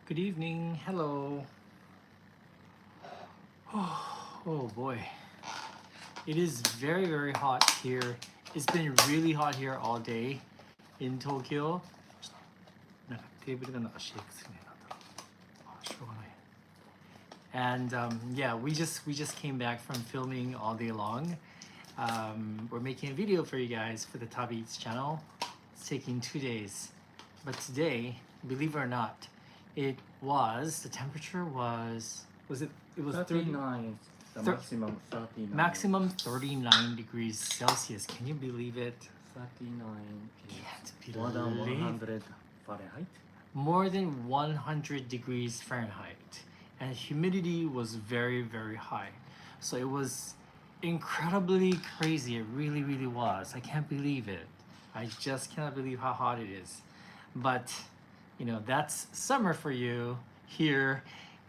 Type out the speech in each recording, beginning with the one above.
Good evening. Hello. Oh boy. It is very, very hot here. It's been really hot here all day in Tokyo. なんかテーブルがなんかシェイクするね。なんだろう。あ、しょうがない。And yeah, we just came back from filming all day long. We're making a video for you guys for the Tabi Eats channel. It's taking 2 days. But today, believe it or not, the temperature was it was 39, the Thir- maximum 39. maximum 39 degrees Celsius. Can you believe it? 39 is Can't more than believe 100 Fahrenheit. more than 100 degrees Fahrenheit, and humidity was very, very high. So it was incredibly crazy. It really, really was. I can't believe it. I just cannot believe how hot it is. But that's summer for you here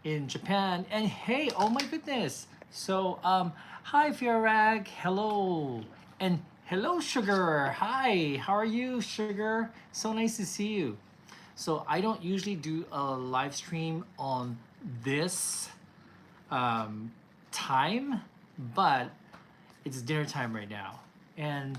in Japan. And hey, oh my goodness. So hi Fiorag, hello. And hello Sugar. Hi, how are you, Sugar? So nice to see you. So I don't usually do a live stream on this time, but it's dinner time right now. And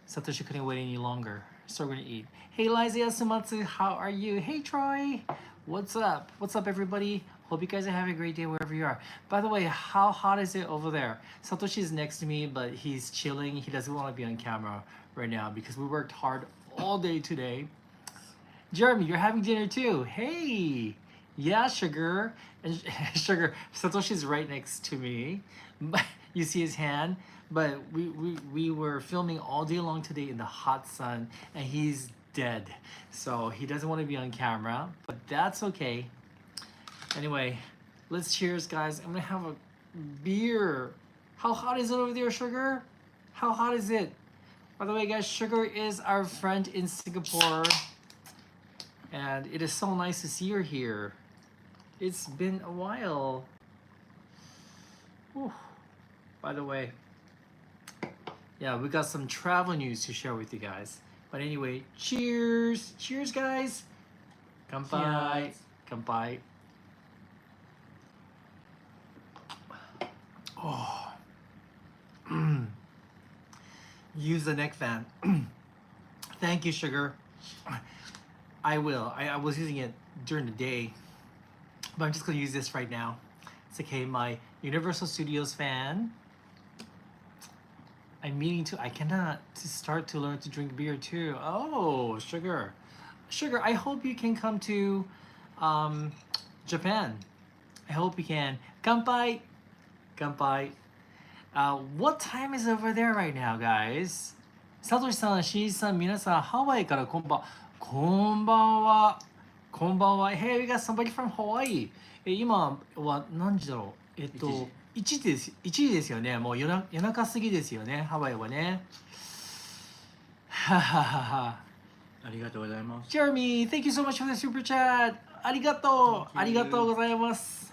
Satoshi couldn't wait any longer. So we're gonna eat. Hey Liza Yasumatsu, how are you? Hey Troy, what's up? What's up everybody? Hope you guys are having a great day wherever you are. By the way, how hot is it over there? Satoshi is next to me, but he's chilling. He doesn't want to be on camera right now because we worked hard all day today. Jeremy, you're having dinner too. Hey, yeah, Sugar. And Sugar, Satoshi's right next to me. You see his hand? But we were filming all day long today in the hot sun, and he's dead. So he doesn't want to be on camera, but that's okay. Anyway, let's cheers, guys. I'm gonna have a beer. How hot is it over there, Sugar? How hot is it? By the way, guys, Sugar is our friend in Singapore. And it is so nice to see her here. It's been a while. Whew. By the way, yeah, we got some travel news to share with you guys. But anyway, cheers. Cheers, guys. Kanpai. Cheers. Kanpai. Oh. Use the neck fan. Thank you, Sugar. I will. I was using it during the day, but I'm just going to use this right now. It's okay, my Universal Studios fan. I cannot start to learn to drink beer too. Oh, Sugar. Sugar, I hope you can come to Japan. I hope you can. Kanpai. Kanpai. What time is over there right now, guys? Satoshi-san, Shinichi-san, 皆さん、ハワイからこんばん。こんばんは。こんばんは。Hey, we got somebody from Hawaii. 今は何時だろう1時ですよね。もう夜中過ぎですよね。ハワイはね。はははは。ありがとうございます。Jeremy, thank you so much for the super chat. ありがとう。ありがとうございます。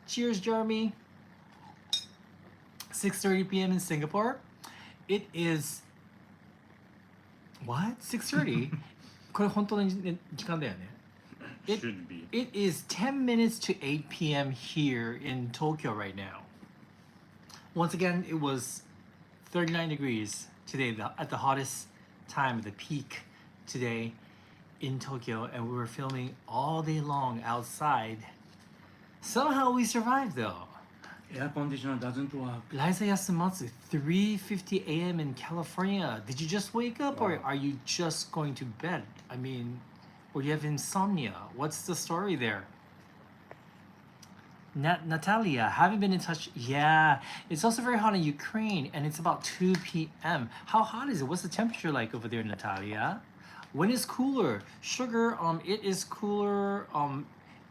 Cheers, Jeremy. 6:30 p.m. in Singapore. It is what? 6:30? これ本当の時間だよね。Should be. It is 10 minutes to 8 p.m. here in Tokyo right now. Once again, it was 39 degrees today, at the hottest time, the peak today in Tokyo, and we were filming all day long outside. Somehow we survived though. Air conditioner doesn't work. Liza Yasumatsu, 3:50 a.m. in California. Did you just wake up or Wow. are you just going to bed? I mean, or you have insomnia? What's the story there? Natalia, haven't been in touch. Yeah, it's also very hot in Ukraine and it's about 2 p.m. How hot is it? What's the temperature like over there, Natalia? When is cooler? Sugar, it is cooler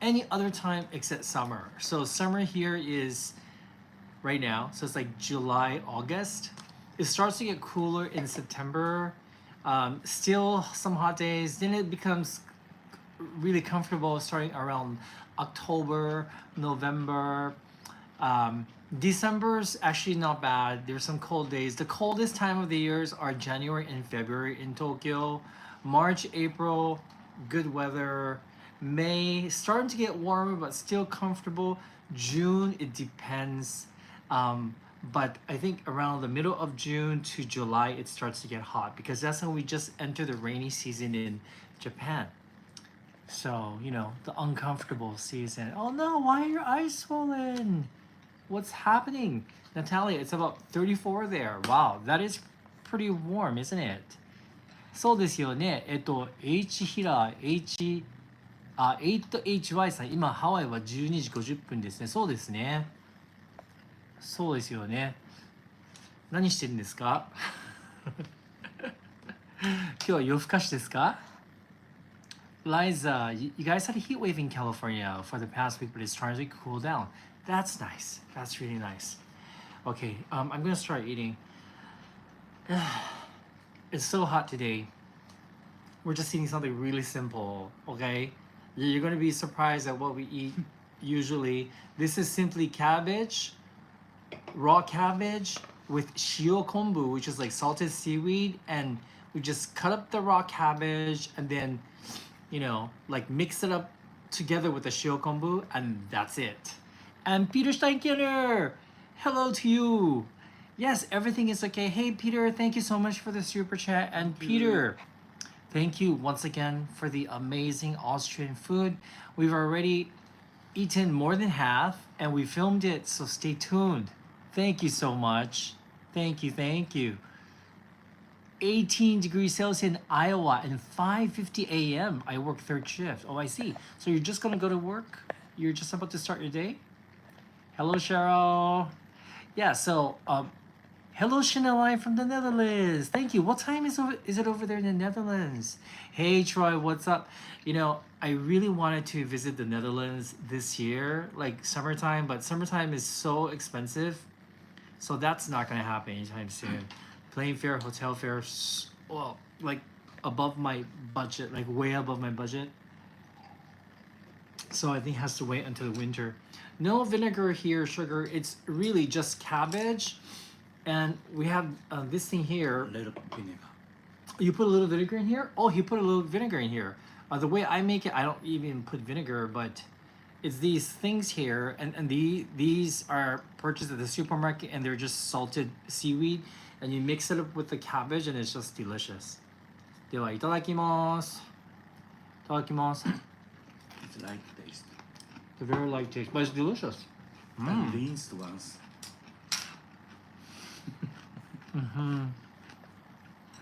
any other time except summer. So summer here is right now. So it's like July, August. It starts to get cooler in September. Still some hot days. Then it becomes really comfortable starting around October, November. December's actually not bad. There's some cold days. The coldest time of the years are January and February in Tokyo. March, April, good weather. May starting to get warmer but still comfortable. June, it depends. But I think around the middle of June to July it starts to get hot because that's when we just enter the rainy season in Japan. So, you know, the uncomfortable season. Oh no, why are your eyes swollen? What's happening? Natalia, it's about 34 there. Wow, that is pretty warm, isn't it? そうですよね。H ヒラ H 8HY さん、今ハワイは12時50分ですね。そうですね。そうですよね。何してるんですか？今日は夜更かしですか？ Liza, you guys had a heat wave in California for the past week, but it's trying to cool down. That's nice. That's really nice. Okay, I'm gonna start eating. It's so hot today. We're just eating something really simple, okay? You're gonna be surprised at what we eat usually. This is simply cabbage, raw cabbage with shio kombu, which is like salted seaweed, and we just cut up the raw cabbage and then, you know, like mix it up together with the shio kombu, and that's it. And Peter Steinkenner, hello to you. Yes, everything is okay. Hey Peter, thank you so much for the super chat. And Peter, thank you once again for the amazing Austrian food. We've already eaten more than half and we filmed it, so stay tuned. Thank you so much. Thank you, thank you. 18 degrees Celsius in Iowa and 5:50 a.m. I work third shift. Oh, I see. So you're just gonna go to work? You're just about to start your day? Hello, Cheryl. Yeah, so hello, Chanel from the Netherlands. Thank you. What time is it over there in the Netherlands? Hey, Troy, what's up? You know, I really wanted to visit the Netherlands this year, like summertime, but summertime is so expensive. So that's not going to happen anytime soon. Plane fare, hotel fare, well, like above my budget, like way above my budget. So I think it has to wait until the winter. No vinegar here, sugar. It's really just cabbage. And we have this thing here. A little vinegar. You put a little vinegar in here? Oh, he put a little vinegar in here. The way I make it, I don't even put vinegar, but it's these things here. And these are purchased at the supermarket and they're just salted seaweed. And you mix it up with the cabbage and it's just delicious. では、いただきます。いただきます。It's light taste. It's a very light taste, but it's delicious. And rinsed once.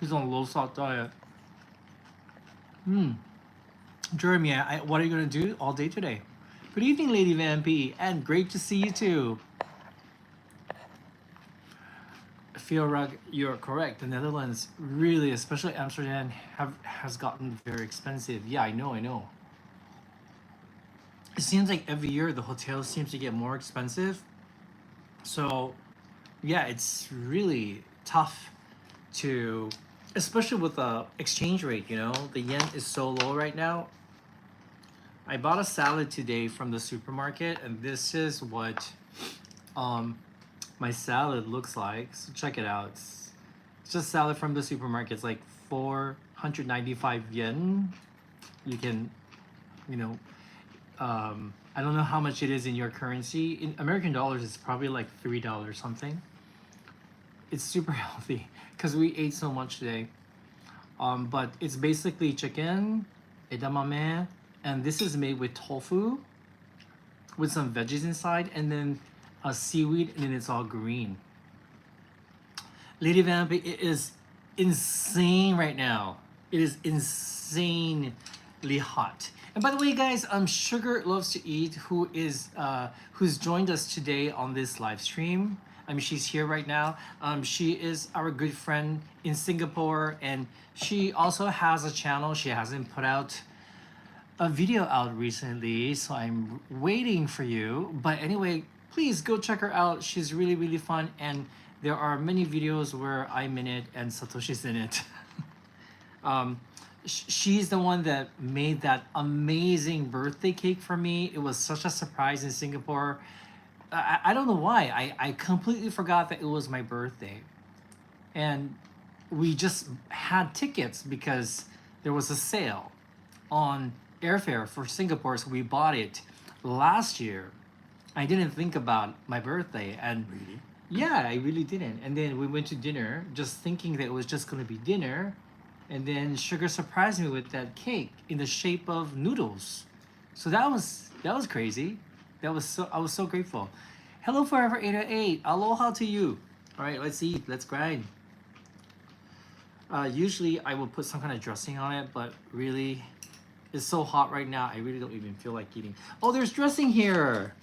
He's on a low salt diet. Jeremy, what are you going to do all day today? Good evening, Lady Vampy, and great to see you too. Fiorag, you're correct. The Netherlands really, especially Amsterdam, has gotten very expensive. Yeah, I know. It seems like every year the hotel seems to get more expensive. So, yeah, it's really tough to, especially with the exchange rate, you know, the yen is so low right now. I bought a salad today from the supermarket and this is what my salad looks like. So check it out. It's just salad from the supermarket. It's like 495 yen. You can, you know, I don't know how much it is in your currency. In American dollars, it's probably like $3 something. It's super healthy because we ate so much today. But it's basically chicken, edamame, and this is made with tofu with some veggies inside and then a seaweed, and then it's all green. Lady Vamp, it is insane right now. It is insanely hot. And by the way, guys, Sugar Loves to Eat, who's joined us today on this live stream. I mean, she's here right now. She is our good friend in Singapore, and she also has a channel. She hasn't put out a video out recently, so I'm waiting for you. But anyway, please go check her out. She's really, really fun, and there are many videos where I'm in it and Satoshi's in it. She's the one that made that amazing birthday cake for me. It was such a surprise in Singapore. I don't know why. I completely forgot that it was my birthday. And we just had tickets because there was a sale on airfare for Singapore, so we bought it last year. I didn't think about my birthday, and Really? yeah, I really didn't. And then we went to dinner, just thinking that it was just gonna be dinner, and then Sugar surprised me with that cake in the shape of noodles. So that was crazy. I was so grateful. Hello Forever 808. Aloha to you. All right, let's eat. Let's grind. Usually I will put some kind of dressing on it, but really, it's so hot right now. I really don't even feel like eating. Oh, there's dressing here.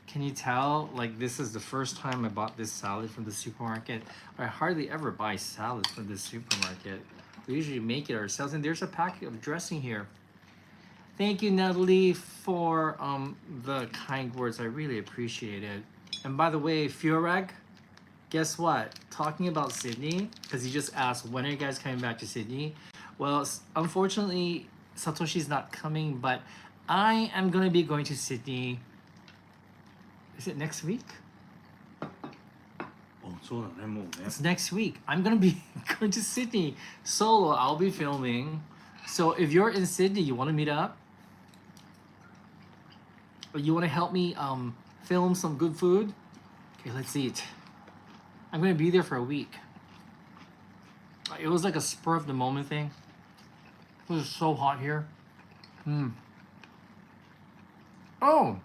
Can you tell? Like, this is the first time I bought this salad from the supermarket. I hardly ever buy salads from the supermarket. We usually make it ourselves, and there's a packet of dressing here. Thank you, Natalie, for the kind words. I really appreciate it. And by the way, Fiorag, guess what? Talking about Sydney, because you just asked, when are you guys coming back to Sydney? Well, unfortunately, Satoshi's not coming, but I am going to be going to Sydney. Is it next week? そうだね、もうね。 It's next week. I'm going to be going to Sydney solo. I'll be filming. So if you're in Sydney, you want to meet up? Or you want to help me film some good food? Okay, let's eat. I'm going to be there for a week. It was like a spur of the moment thing. It was so hot here. Oh!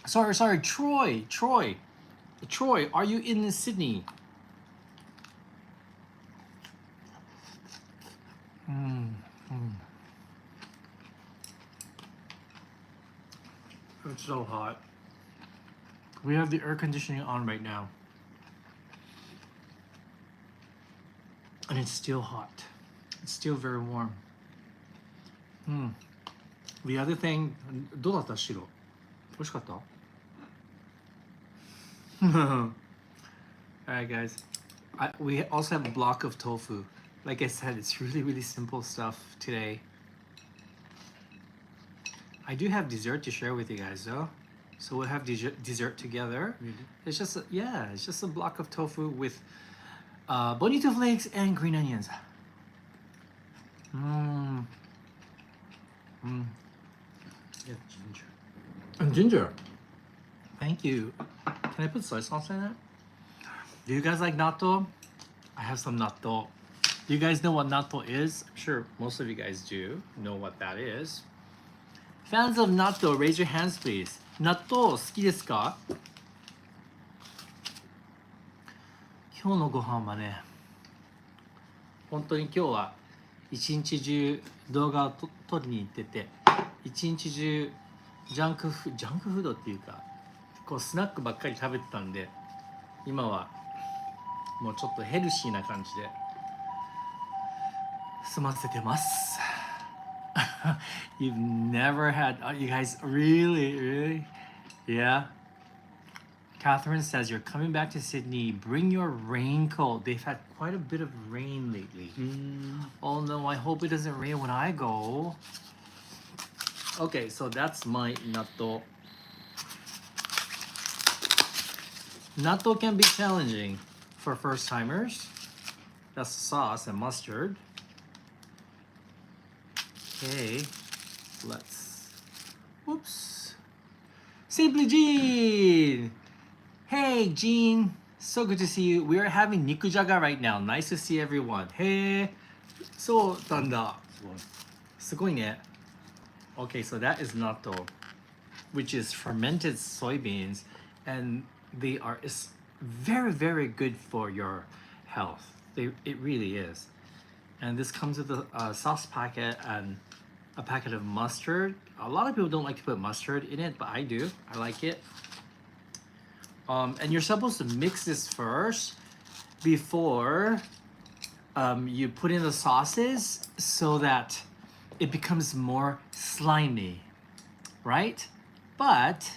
Sorry, Troy, are you in Sydney? It's so hot. We have the air conditioning on right now. And it's still hot. It's still very warm. The other thing, どうだった白？美味しかった？ Alright guys, we also have a block of tofu. Like I said, it's really simple stuff today. I do have dessert to share with you guys though. So we'll have dessert together. Really? It's just a block of tofu with bonito flakes and green onions. Yeah, ginger. And ginger. Thank you. Can I put soy sauce in it? Do you guys like natto? I have some natto. Do you guys know what natto is? I'm sure most of you guys do know what that is. Fans of natto, raise your hands please. Natto 好きですか？今日のご飯はね、本当に今日は一日中動画を撮りに行ってて、一日中ジャンクフードっていうか、こうスナックばっかり食べてたんで、今はもうちょっとヘルシーな感じで済ませてます。You've never had, you guys really? Yeah. Catherine says you're coming back to Sydney. Bring your raincoat. They've had quite a bit of rain lately. Oh no, I hope it doesn't rain when I go. Okay, so that's my natto. Natto can be challenging for first timers. That's sauce and mustard. Okay, whoops. Simply Jean! Hey Jean, so good to see you. We are having nikujaga right now. Nice to see everyone. Hey, so tanda. すごいね. Okay, so that is natto, which is fermented soybeans, and they are very good for your health. It really is. And this comes with a sauce packet and a packet of mustard. A lot of people don't like to put mustard in it, but I do. I like it. And you're supposed to mix this first before you put in the sauces so that it becomes more slimy, right? But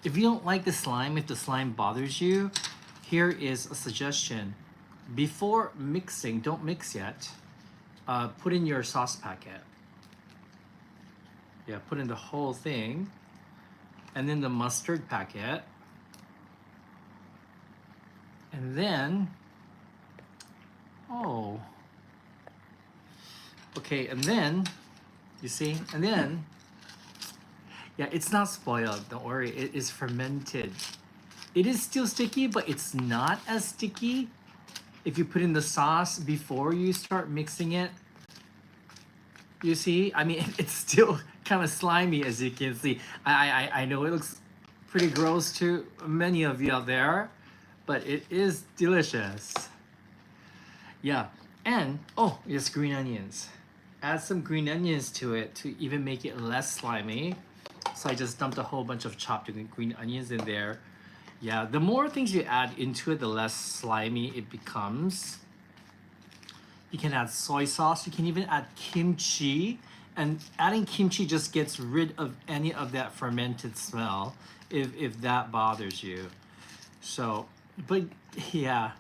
if you don't like the slime, if the slime bothers you, here is a suggestion. Before mixing, don't mix yet, put in your sauce packet. Yeah, put in the whole thing. And then the mustard packet. And then, Okay, and then you see, and then yeah, it's not spoiled. Don't worry, it is fermented. It is still sticky, but it's not as sticky if you put in the sauce before you start mixing it. You see, I mean, it's still kind of slimy, as you can see. I know it looks pretty gross to many of you out there, but it is delicious. Yeah, and oh yes, green onions. Add some green onions to it to even make it less slimy. So I just dumped a whole bunch of chopped green onions in there. Yeah, the more things you add into it, the less slimy it becomes. You can add soy sauce. You can even add kimchi. And adding kimchi just gets rid of any of that fermented smell if that bothers you. So, but yeah,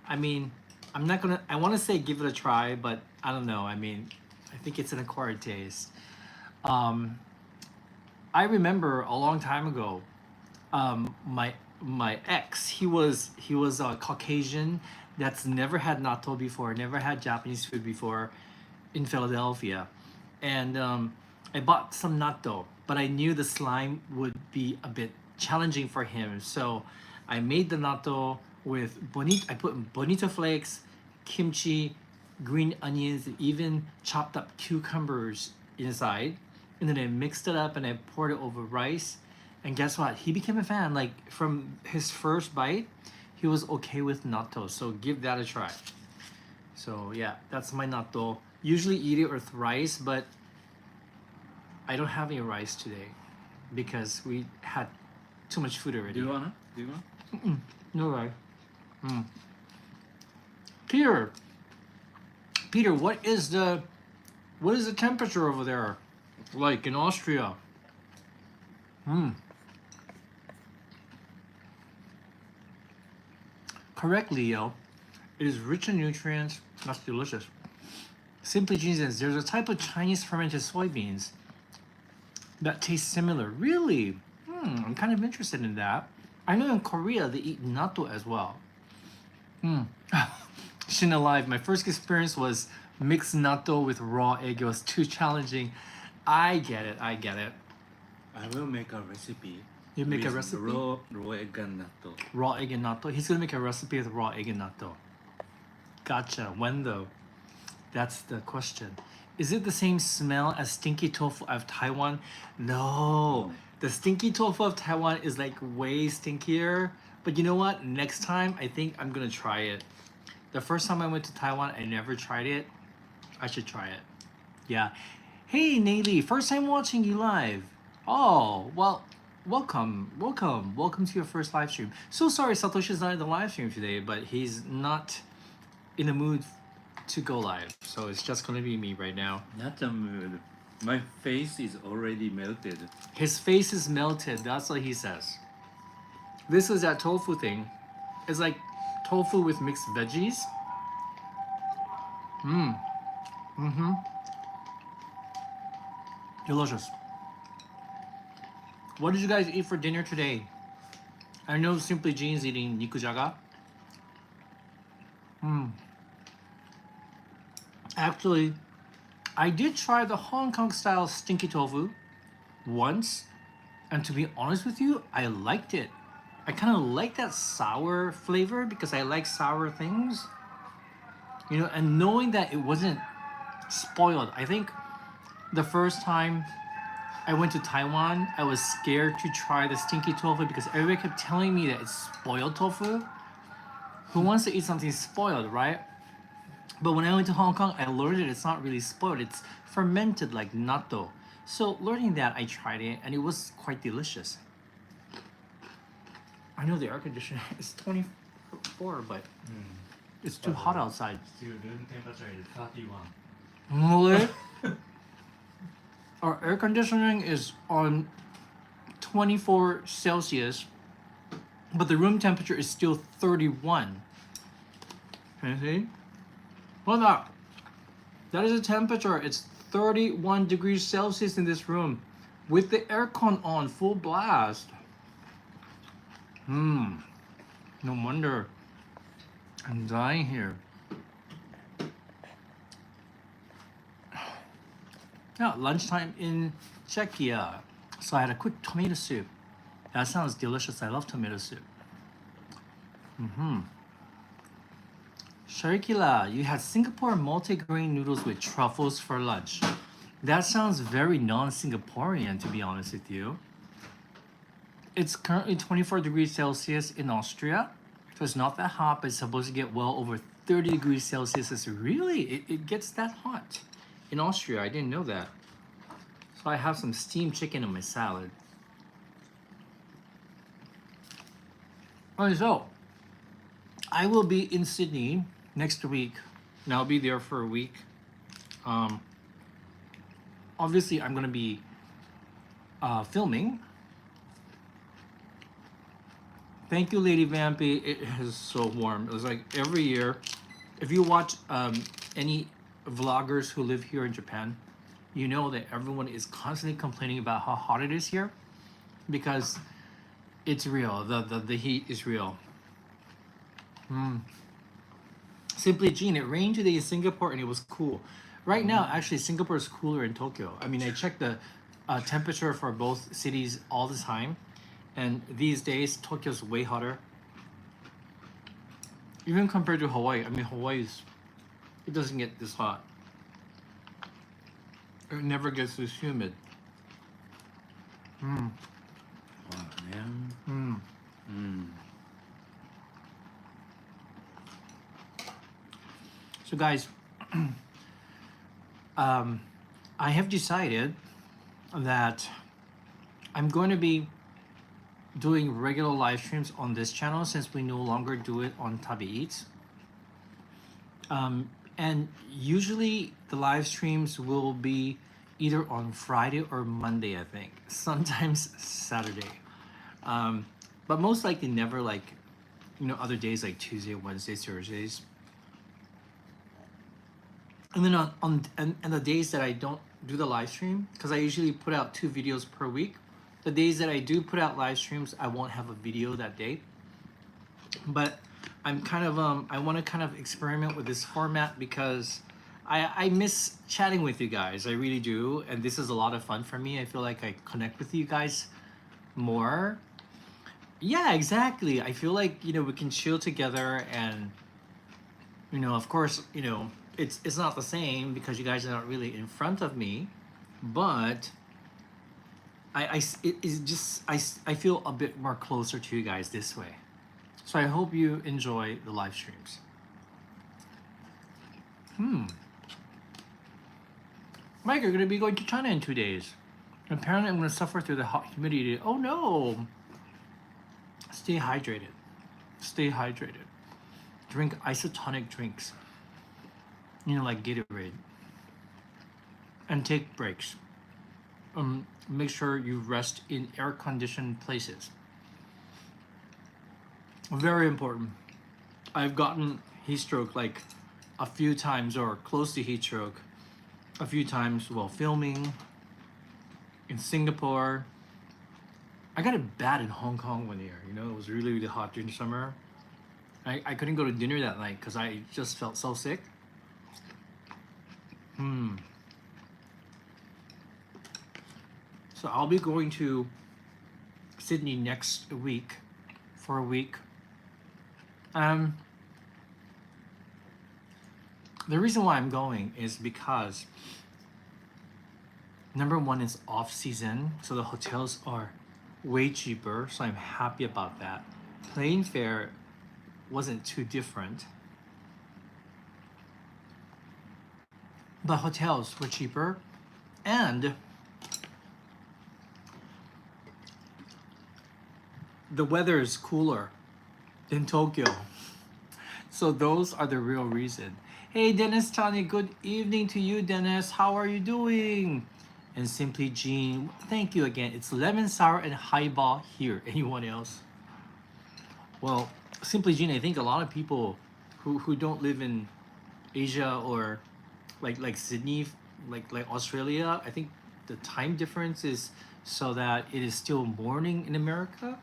I mean, I'm not gonna, I wanna say give it a try, but I don't know. I mean, I think it's an acquired taste. I remember a long time ago, my ex, he was a Caucasian that's never had natto before, never had Japanese food before in Philadelphia, and I bought some natto, but I knew the slime would be a bit challenging for him, so I made the natto with bonito. I put bonito flakes, kimchi, green onions, and even chopped up cucumbers inside, and then I mixed it up and I poured it over rice. And guess what? He became a fan. Like from his first bite, he was okay with natto. So give that a try. So yeah, that's my natto. Usually eat it with rice, but I don't have any rice today because we had too much food already. Do you wanna? Do you want? No rice. Mm. Peter, Peter, what is the temperature over there like in Austria? Correctly, yo. It is rich in nutrients. That's delicious. Simply Jesus, there's a type of Chinese fermented soybeans that taste similar. Really? I'm kind of interested in that. I know in Korea they eat natto as well. Shin alive, my first experience was mixed natto with raw egg. It was too challenging. I get it. I will make a recipe. You make a with recipe? Raw egg and natto. Raw egg and natto. He's gonna make a recipe with raw egg and natto. Gotcha. When though? That's the question. Is it the same smell as stinky tofu of Taiwan? No. The stinky tofu of Taiwan is like way stinkier. But you know what? Next time, I think I'm gonna try it. The first time I went to Taiwan, I never tried it. I should try it. Yeah. Hey, Nayli, first time watching you live. Oh, well, welcome to your first live stream. So sorry Satoshi's not in the live stream today, but he's not in the mood to go live, so it's just gonna be me right now. Not a mood. My face is already melted. His face is melted, that's what he says. This is that tofu thing. It's like tofu with mixed veggies. Delicious. What did you guys eat for dinner today? I know Simply Jean's eating nikujaga. Actually, I did try the Hong Kong style stinky tofu once, and to be honest with you, I liked it. I kind of like that sour flavor because I like sour things. You know, and knowing that it wasn't spoiled. I think the first time I went to Taiwan, I was scared to try the stinky tofu because everybody kept telling me that it's spoiled tofu. Who wants to eat something spoiled, right? But when I went to Hong Kong, I learned that it's not really spoiled. It's fermented like natto. So learning that, I tried it and it was quite delicious. I know the air conditioner is 24, but it's too hot outside. Still room temperature is 31. Really? Our air conditioning is on 24 Celsius, but the room temperature is still 31. Can you see? Look at that. That is the temperature. It's 31 degrees Celsius in this room with the aircon on full blast. No wonder I'm dying here. Yeah, lunchtime in Czechia. So I had a quick tomato soup. That sounds delicious. I love tomato soup. Sharikila, you had Singapore multi-grain noodles with truffles for lunch. That sounds very non-Singaporean, to be honest with you. It's currently 24 degrees Celsius in Austria, so it's not that hot, but it's supposed to get well over 30 degrees Celsius. It's really, it gets that hot in Austria. I didn't know that. So I have some steamed chicken in my salad. Alright, so I will be in Sydney next week, and I'll be there for a week. Obviously, I'm gonna be filming. Thank you, Lady Vampy. It is so warm. It was like every year. If you watch any vloggers who live here in Japan, you know that everyone is constantly complaining about how hot it is here, because it's real. The heat is real. Simply Jean, it rained today in Singapore and it was cool. Right now, actually, Singapore is cooler in Tokyo. I mean, I check the temperature for both cities all the time, and these days, Tokyo's way hotter. Even compared to Hawaii. I mean, it doesn't get this hot. It never gets this humid. Wow, man. So guys, I have decided that I'm going to be doing regular live streams on this channel since we no longer do it on Tabi Eats. And usually the live streams will be either on Friday or Monday, I think. Sometimes Saturday. But most likely never like, other days like Tuesday, Wednesdays, Thursdays. And then on the days that I don't do the live stream, because I usually put out 2 videos per week, the days that I do put out live streams, I won't have a video that day. But I'm kind of I want to kind of experiment with this format because I miss chatting with you guys. I really do, and this is a lot of fun for me. I feel like I connect with you guys more. Yeah, exactly. I feel like we can chill together, and of course it's not the same because you guys are not really in front of me, but I feel a bit more closer to you guys this way. So I hope you enjoy the live streams. Mike, you're gonna be going to China in 2 days. Apparently I'm gonna suffer through the hot humidity. Oh no! Stay hydrated. Stay hydrated. Drink isotonic drinks. Like Gatorade. And take breaks. Make sure you rest in air-conditioned places. Very important. I've gotten heat stroke like a few times, or close to heat stroke a few times while filming in Singapore. I got it bad in Hong Kong one year. It was really, really hot during the summer. I couldn't go to dinner that night because I just felt so sick. So I'll be going to Sydney next week for a week. The reason why I'm going is because number one, it's off season, so the hotels are way cheaper, so I'm happy about that. Plane fare wasn't too different, but hotels were cheaper, and the weather is cooler in Tokyo. So those are the real reason. Hey Dennis Tani, good evening to you, Dennis. How are you doing? And Simply Jean, thank you again. It's lemon sour and highball here. Anyone else? Well, Simply Jean, I think a lot of people who don't live in Asia or like Sydney, like Australia, I think the time difference is so that it is still morning in America.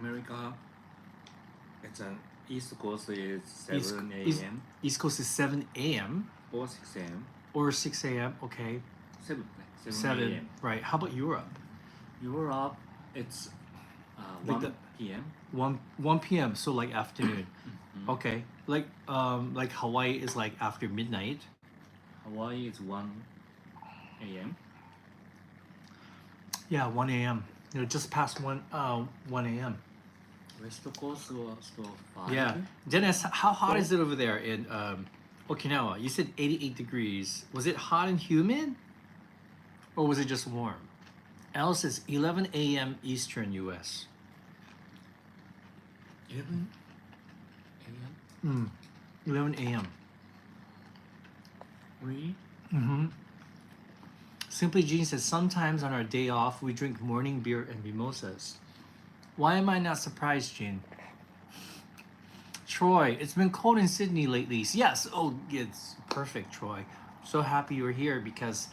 America, it's an East Coast is East- 7 East- a.m. East Coast is 7 a.m. or 6 a.m. or 6 a.m. Okay. 7, 7 7. a.m. Right. How about Europe? Europe, it's Like 1 the- p.m. 1 p.m. So like afternoon. Mhm. Okay. Like Hawaii is like after midnight. Hawaii is 1 a.m. Yeah, 1 a.m. Just past 1 a.m. West Coast was still 5. Yeah. Dennis, how hot is it over there in Okinawa? You said 88 degrees. Was it hot and humid? Or was it just warm? Alice says 11 a.m. Eastern US. 11 a.m. 11 a.m. Really? Mm-hmm. Simply Jean says sometimes on our day off we drink morning beer and mimosas. Why am I not surprised, Jean? Troy, it's been cold in Sydney lately. Yes, oh, it's perfect, Troy. So happy you're here because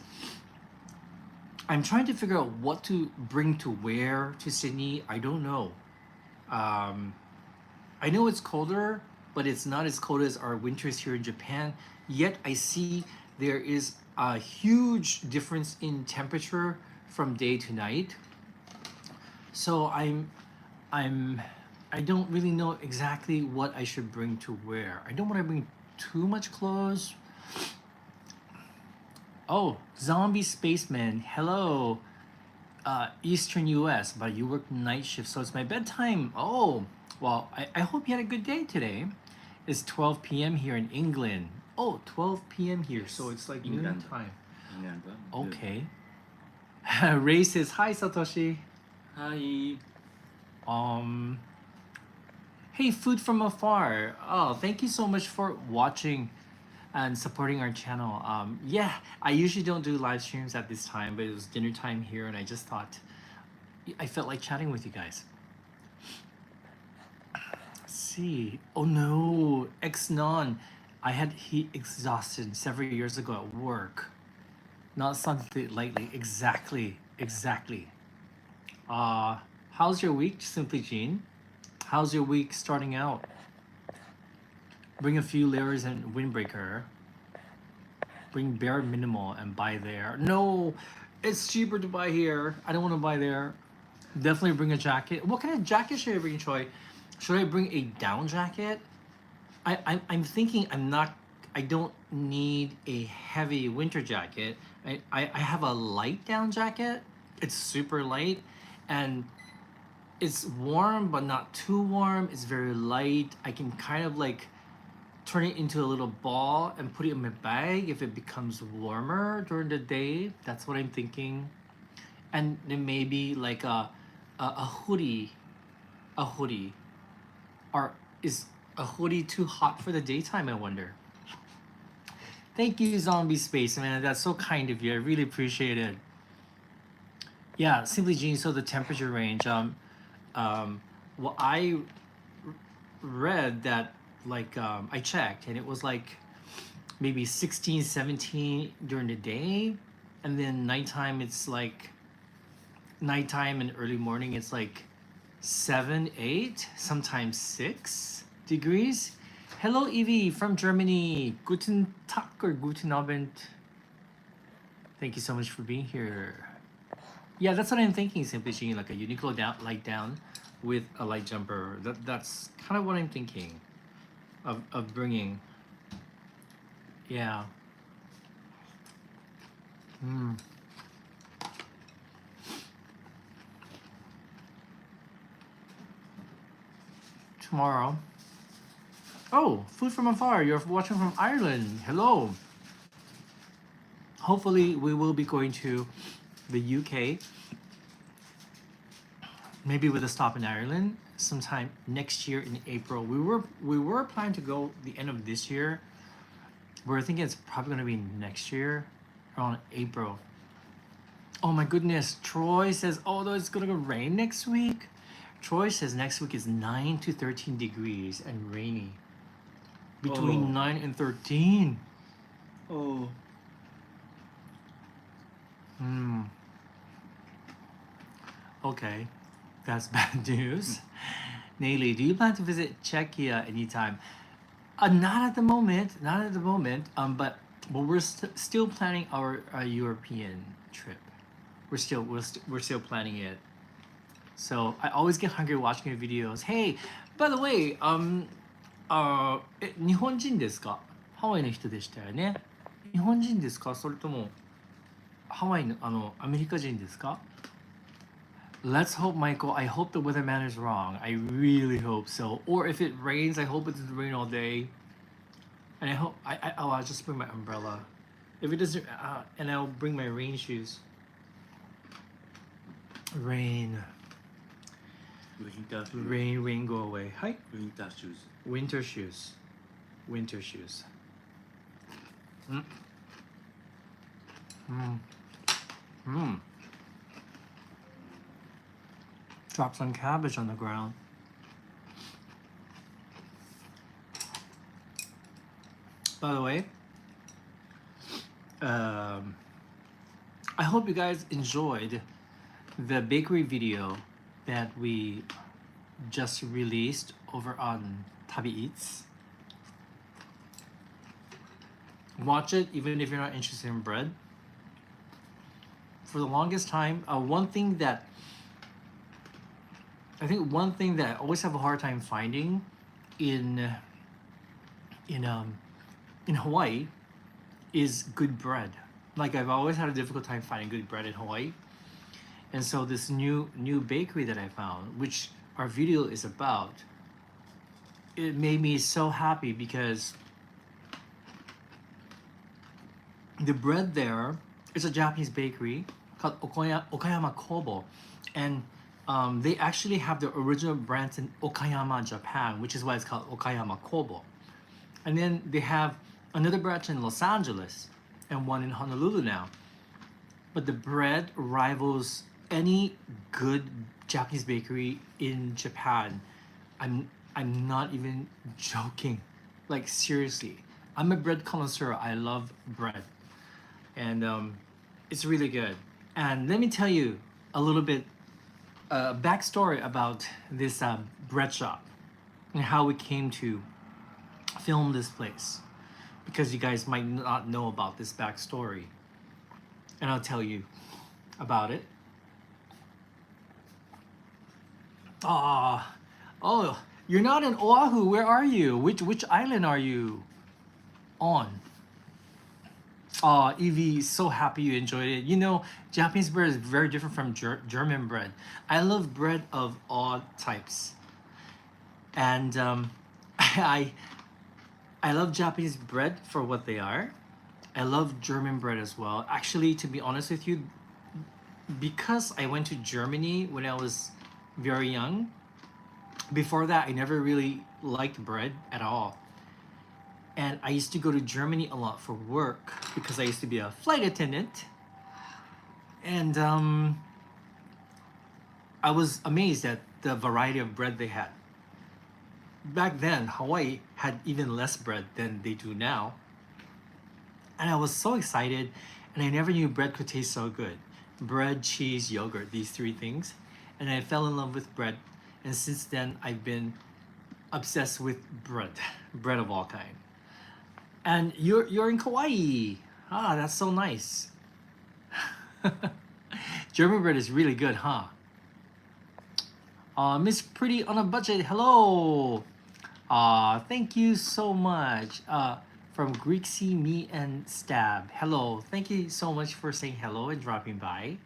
I'm trying to figure out what to bring to wear to Sydney. I don't know. I know it's colder, but it's not as cold as our winters here in Japan. Yet I see there is a huge difference in temperature from day to night. So I don't really know exactly what I should bring to wear. I don't want to bring too much clothes. Oh, zombie spaceman, hello. Eastern US, but you work night shift, so it's my bedtime. Oh, well, I hope you had a good day today. It's 12 p.m. here in England. Oh, 12 p.m. here, so it's like noon England. time. England. Okay. Ray says, hi, Satoshi. Hi. Hey, food from afar. Oh, thank you so much for watching and supporting our channel. Yeah, I usually don't do live streams at this time, but it was dinner time here, and I just thought I felt like chatting with you guys. Let's see. Oh no, ex-non. I had heat exhaustion several years ago at work. Not something lightly. Exactly. How's your week, Simply Jean? How's your week starting out? Bring a few layers and windbreaker. Bring bare minimal and buy there. No, it's cheaper to buy here. I don't want to buy there. Definitely bring a jacket. What kind of jacket should I bring, Troy? Should I bring a down jacket? I'm thinking I don't need a heavy winter jacket. I have a light down jacket. It's super light and it's warm but not too warm. It's very light. I can kind of like turn it into a little ball and put it in my bag if it becomes warmer during the day. That's what I'm thinking. And then maybe like a hoodie. A hoodie. Or is a hoodie too hot for the daytime, I wonder? Thank you, Zombie Spaceman. That's so kind of you. I really appreciate it. Yeah, Simply Jean, so the temperature range. Well, I read that like I checked and it was like maybe 16, 17 during the day, and then nighttime it's like nighttime and early morning it's like 7, 8, sometimes 6 degrees. Hello, Evie from Germany. Guten Tag or Guten Abend. Thank you so much for being here. Yeah, that's what I'm thinking, Simply Jean, like a Uniqlo light down with a light jumper. That's kind of what I'm thinking of bringing. Yeah. Tomorrow. Oh, food from afar. You're watching from Ireland. Hello. Hopefully, we will be going to the UK. Maybe with a stop in Ireland sometime next year in April. We were planning to go the end of this year. We're thinking it's probably going to be next year, around April. Oh my goodness. Troy says, oh, it's going to rain next week. Troy says next week is 9 to 13 degrees and rainy. Between 9 and 13. Oh. Okay, that's bad news. Nayli, do you plan to visit Czechia anytime? Not at the moment. But but we're still planning our European trip. We're still planning it. So I always get hungry watching your videos. Hey, by the way, 日本人ですか？ハワイの人でしたよね。日本人ですか？それともハワイのアメリカ人ですか？ Let's hope, Michael. I hope the weatherman is wrong. I really hope so. Or if it rains, I hope it doesn't rain all day. And I hope I'll just bring my umbrella. If it doesn't, and I'll bring my rain shoes. Rain, ウィンターシューズ rain, go away. Hi. ウィンターシューズ Winter shoes. Winter shoes. Mm. Mm. Mm. Drop some cabbage on the ground. By the way, I hope you guys enjoyed the bakery video that we just released over on Tabi Eats. Watch it even if you're not interested in bread. For the longest time, one thing that I always have a hard time finding in Hawaii is good bread. Like I've always had a difficult time finding good bread in Hawaii. And so this new bakery that I found, which our video is about, it made me so happy because the bread there is a Japanese bakery called Okayama Kobo, and they actually have the original branch in Okayama, Japan, which is why it's called Okayama Kobo. And then they have another branch in Los Angeles and one in Honolulu now. But the bread rivals any good Japanese bakery in Japan. I'm not even joking. Like seriously, I'm a bread connoisseur. I love bread, and it's really good. And let me tell you a little bit backstory about this bread shop and how we came to film this place, because you guys might not know about this backstory, and I'll tell you about it. Oh, you're not in Oahu. Where are you? Which island are you on? Evie, so happy you enjoyed it. You know, Japanese bread is very different from German bread. I love bread of all types, and I love Japanese bread for what they are. I love German bread as well. Actually, to be honest with you, because I went to Germany when I was very young, before that I never really liked bread at all. And I used to go to Germany a lot for work because I used to be a flight attendant. And I was amazed at the variety of bread they had. Back then, Hawaii had even less bread than they do now. And I was so excited, and I never knew bread could taste so good. Bread, cheese, yogurt, these three things. And I fell in love with bread. And since then, I've been obsessed with bread of all kind. And you're in Kauai. Ah, that's so nice. German bread is really good, huh? Miss Pretty on a Budget, hello. Thank you so much. From Greek Sea Me and Stab, hello. Thank you so much for saying hello and dropping by.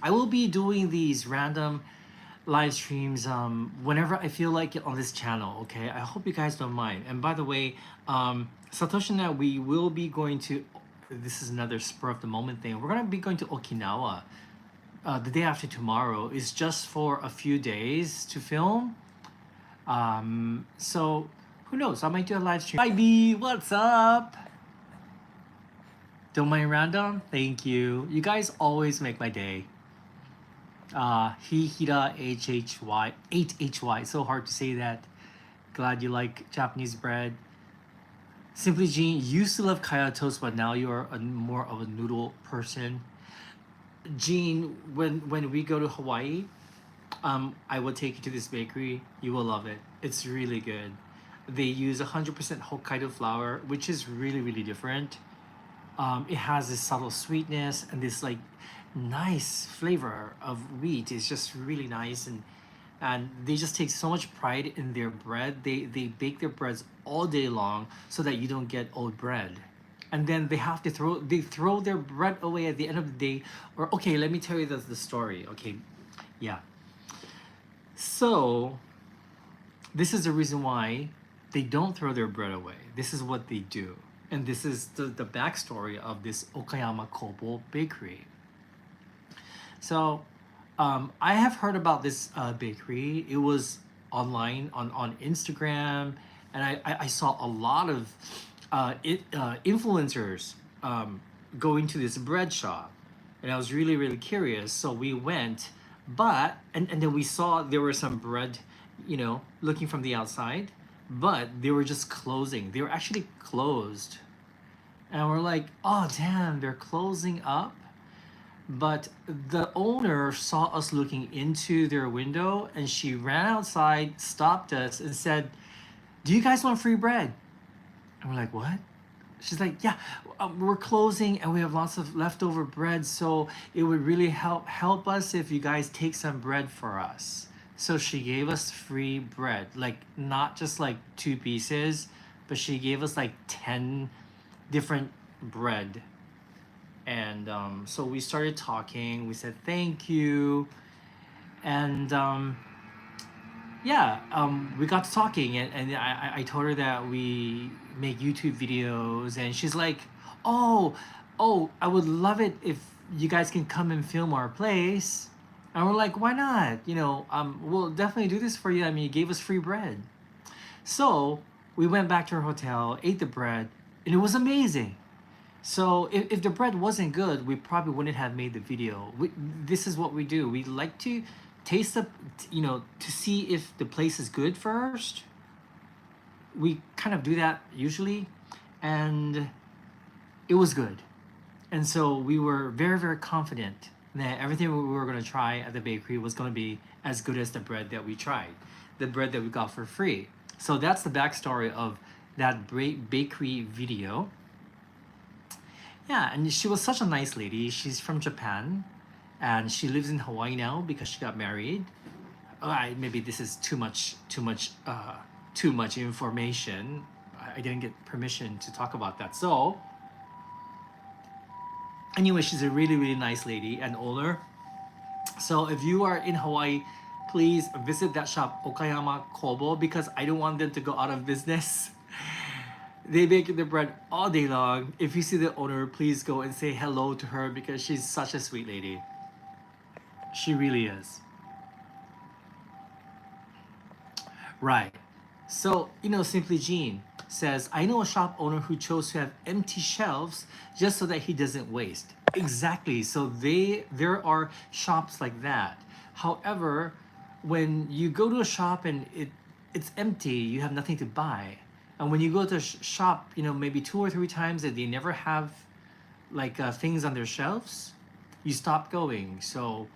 I will be doing these random live streams whenever I feel like it on this channel, okay? I hope you guys don't mind. And by the way, Satoshi and I, we will be going to, this is another spur of the moment thing, we're gonna be going to Okinawa the day after tomorrow. Is just for a few days to film. So who knows, I might do a live stream. Hi B, what's up? Don't mind random? Thank you. You guys always make my day. Hira HHY 8HY, so hard to say that. Glad you like Japanese bread. Simply Jean, used to love kaya toast, but now you're more of a noodle person. Jean, when we go to Hawaii, I will take you to this bakery. You will love it. It's really good. They use 100% Hokkaido flour, which is really, really different. It has this subtle sweetness and this like nice flavor of wheat. It's just really nice, and they just take so much pride in their bread. They bake their breads all day long so that you don't get old bread. And then they throw their bread away at the end of the day. Or okay, let me tell you the story. Okay, yeah. So this is the reason why they don't throw their bread away. This is what they do. And this is the backstory of this Okayama Kobo bakery. So I have heard about this bakery. It was online on Instagram, and I saw a lot of influencers going to this bread shop, and I was really really curious. So we went, and then we saw there were some bread, looking from the outside, but they were just closing. They were actually closed, and we're like, oh damn, they're closing up. But the owner saw us looking into their window, and she ran outside, stopped us, and said, "Do you guys want free bread?" And we're like, "What?" She's like, "Yeah, we're closing, and we have lots of leftover bread, so it would really help us if you guys take some bread for us." So she gave us free bread, like not just like 2 pieces, but she gave us like 10 different bread. And so we started talking. We said thank you, and yeah, we got to talking, and I told her that we make YouTube videos, and she's like, "Oh, oh, I would love it if you guys can come and film our place." And we're like, "Why not? We'll definitely do this for you. I mean, you gave us free bread." So we went back to our hotel, ate the bread, and it was amazing. So if the bread wasn't good, we probably wouldn't have made the video. This is what we do. We like to taste to see if the place is good first. We kind of do that usually, and it was good. And so we were very, very confident that everything we were going to try at the bakery was going to be as good as the bread that we tried, the bread that we got for free. So that's the backstory of that bakery video. Yeah, and she was such a nice lady. She's from Japan, and she lives in Hawaii now because she got married. Maybe this is too much information. I didn't get permission to talk about that. So, anyway, she's a really really nice lady and owner. So if you are in Hawaii, please visit that shop, Okayama Kobo, because I don't want them to go out of business. They bake the bread all day long. If you see the owner, please go and say hello to her because she's such a sweet lady. She really is. Right. So, Simply Jean says, I know a shop owner who chose to have empty shelves just so that he doesn't waste. Exactly. So there are shops like that. However, when you go to a shop and it's empty, you have nothing to buy. And when you go to a shop, maybe 2 or 3 times and they never have like things on their shelves, you stop going. So,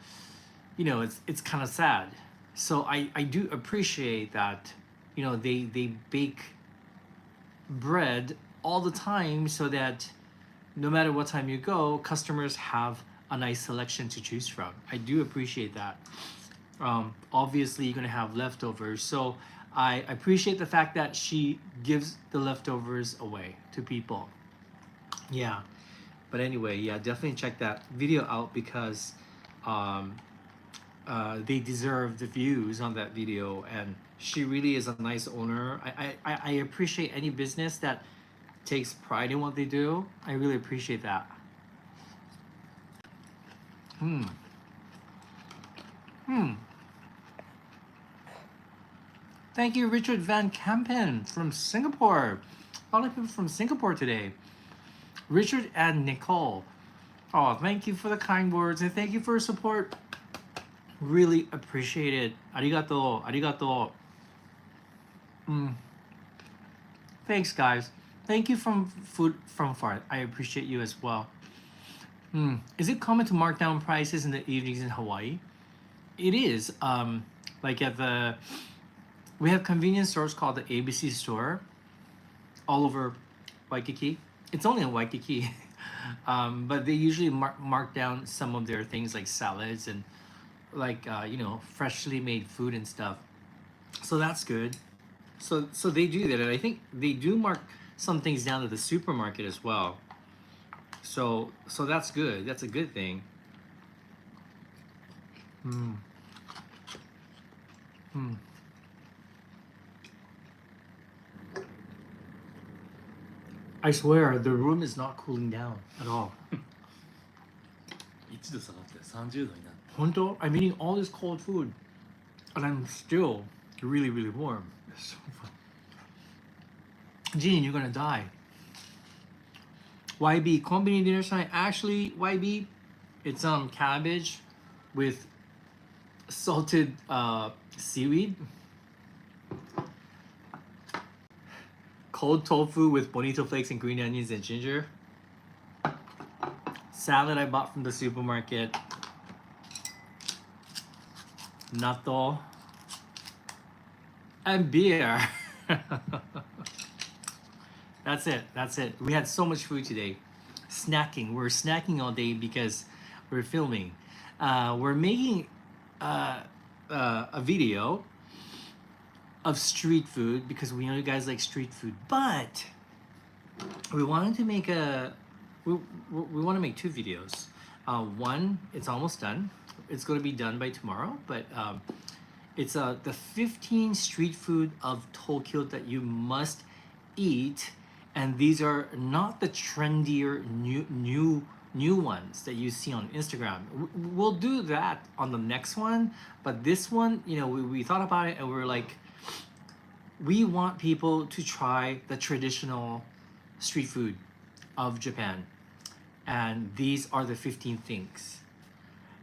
it's kind of sad. So I do appreciate that, they bake bread all the time so that no matter what time you go, customers have a nice selection to choose from. I do appreciate that. Obviously, you're gonna have leftovers, so I appreciate the fact that she gives the leftovers away to people. Yeah, but anyway, yeah, definitely check that video out because um, they deserve the views on that video, and she really is a nice owner. I appreciate any business that takes pride in what they do. I really appreciate that. Hmm. Hmm. Thank you, Richard Van Kampen from Singapore. A lot of people from Singapore today. Richard and Nicole. Oh, thank you for the kind words and thank you for your support. Really appreciate it. Arigato. Arigato. Mm. Thanks, guys. Thank you from Food from Far. I appreciate you as well. Is it common to mark down prices in the evenings in Hawaii? It is. Like we have convenience stores called the ABC store all over Waikiki. It's only in Waikiki. But they usually mark down some of their things like salads and like freshly made food and stuff. So that's good. So they do that, and I think they do mark some things down to the supermarket as well. So that's good. That's a good thing. Mm. Mm. I swear the room is not cooling down at all. 1度下がって30度になって Honto, I'm eating all this cold food, and I'm still really, really warm. It's so fun. Gene, you're gonna die. YB, combination dinner tonight. Actually, YB, it's cabbage with salted seaweed, cold tofu with bonito flakes and green onions and ginger, salad I bought from the supermarket, natto, and beer. That's it. That's it. We had so much food today. Snacking. We're snacking all day because we're filming. We're making a video of street food because we know you guys like street food. But we wanted to make we want to make two videos. One, it's almost done. It's going to be done by tomorrow. But it's the 15 street food of Tokyo that you must eat. And these are not the trendier new ones that you see on Instagram. We'll do that on the next one, but this one, we thought about it and we're like, we want people to try the traditional street food of Japan, and these are the 15 things.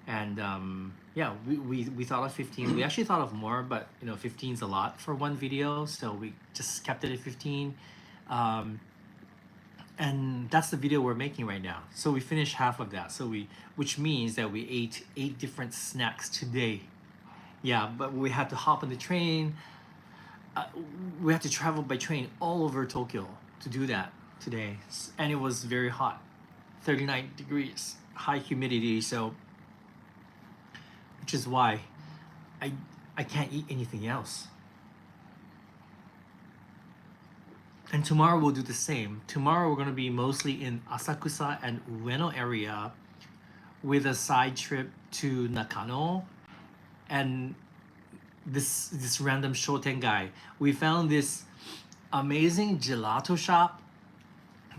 And yeah, we thought of 15. We actually thought of more, but 15 is a lot for one video, so we just kept it at 15. And that's the video we're making right now. So we finished half of that. Which means that we ate 8 different snacks today. Yeah, but we had to hop on the train. We had to travel by train all over Tokyo to do that today, and it was very hot, 39 degrees, high humidity. So, which is why I can't eat anything else. And tomorrow we'll do the same. Tomorrow we're going to be mostly in Asakusa and Ueno area with a side trip to Nakano and this random shoten guy. We found this amazing gelato shop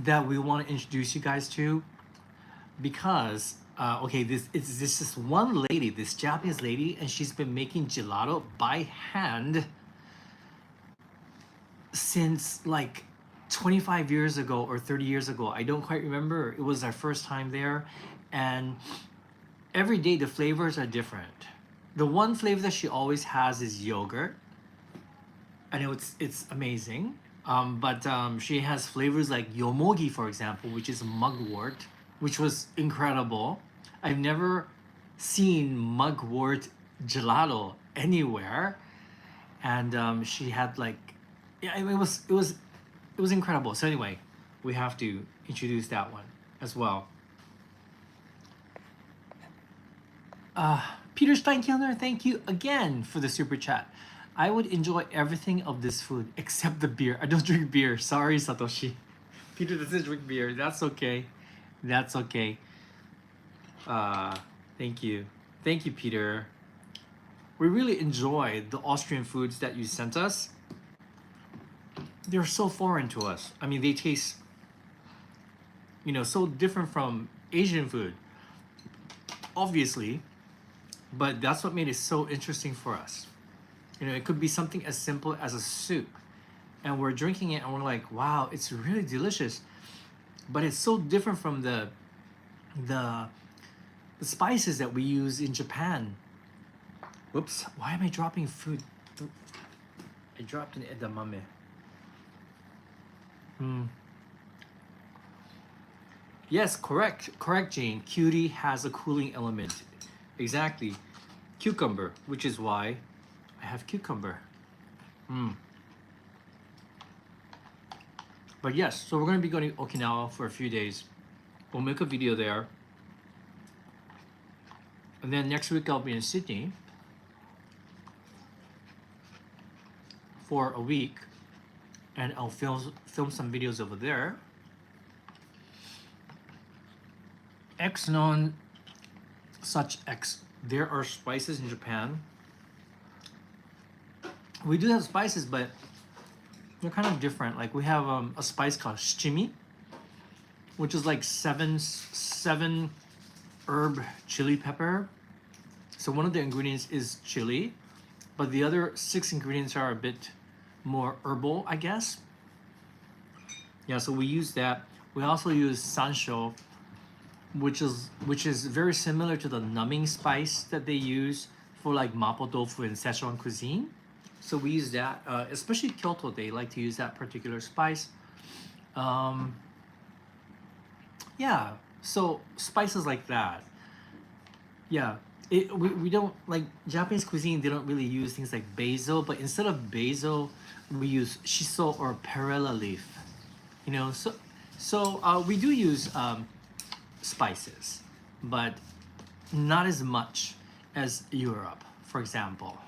that we want to introduce you guys to because this one lady, this Japanese lady, and she's been making gelato by hand since like 25 years ago or 30 years ago. I don't quite remember. It was our first time there, and every day the flavors are different. The one flavor that she always has is yogurt, and it's amazing. But she has flavors like yomogi, for example, which is mugwort, which was incredible. I've never seen mugwort gelato anywhere, and she had like, yeah, it was incredible. So anyway, we have to introduce that one as well. Peter Steinkilner, thank you again for the super chat. I would enjoy everything of this food except the beer. I don't drink beer. Sorry, Satoshi. Peter doesn't drink beer. That's okay. That's okay. Thank you. Thank you, Peter. We really enjoy the Austrian foods that you sent us. They're so foreign to us. I mean, they taste, so different from Asian food, obviously, but that's what made it so interesting for us. It could be something as simple as a soup, and we're drinking it and we're like, wow, it's really delicious, but it's so different from the spices that we use in Japan. Whoops, why am I dropping food? I dropped an edamame. Yes, correct, Jane. Cutie has a cooling element. Exactly. Cucumber, which is why I have cucumber. But yes, so we're going to be going to Okinawa for a few days. We'll make a video there. And then next week I'll be in Sydney for a week, and I'll film some videos over there. X non such X. There are spices in Japan. We do have spices, but they're kind of different. Like we have a spice called shichimi, which is like seven herb chili pepper. So one of the ingredients is chili, but the other 6 ingredients are a bit more herbal, I guess. Yeah, so we use that. We also use sansho, which is very similar to the numbing spice that they use for like mapo tofu and Szechuan cuisine. So we use that, especially Kyoto. They like to use that particular spice. Yeah, so spices like that. Yeah, we don't like Japanese cuisine. They don't really use things like basil, but instead of basil, we use shiso or perilla leaf. You know, so we do use spices, but not as much as Europe, for example.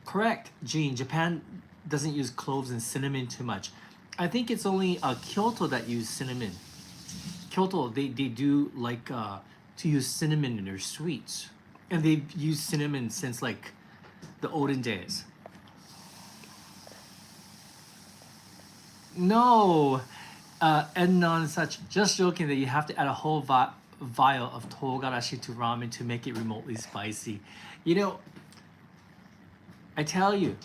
Correct, Jean. Japan doesn't use cloves and cinnamon too much. I think it's only Kyoto that use cinnamon. Kyoto, they do like to use cinnamon in their sweets, and they've used cinnamon since like the olden days. No, and non such. Just joking that you have to add a whole vial of togarashi to ramen to make it remotely spicy. You know, I tell you.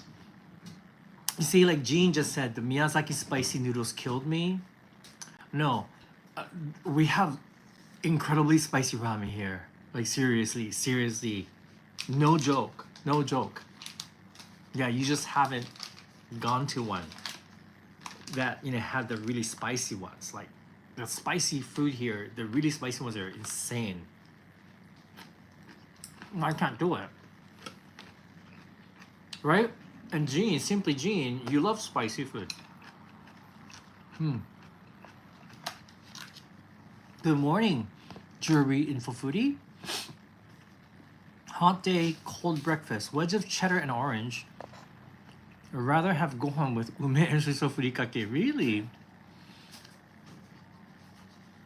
You see, like Jean just said, the Miyazaki spicy noodles killed me. No, we have incredibly spicy ramen here. Like seriously, no joke. Yeah, you just haven't gone to one that had the really spicy ones. Like the spicy food here, the really spicy ones are insane. I can't do it. Right? And Jean, simply Jean, you love spicy food. Good morning, Jewelry in Fufudi. Hot day, cold breakfast, wedge of cheddar and orange. I'd rather have gohan with ume and shiso furikake. Really?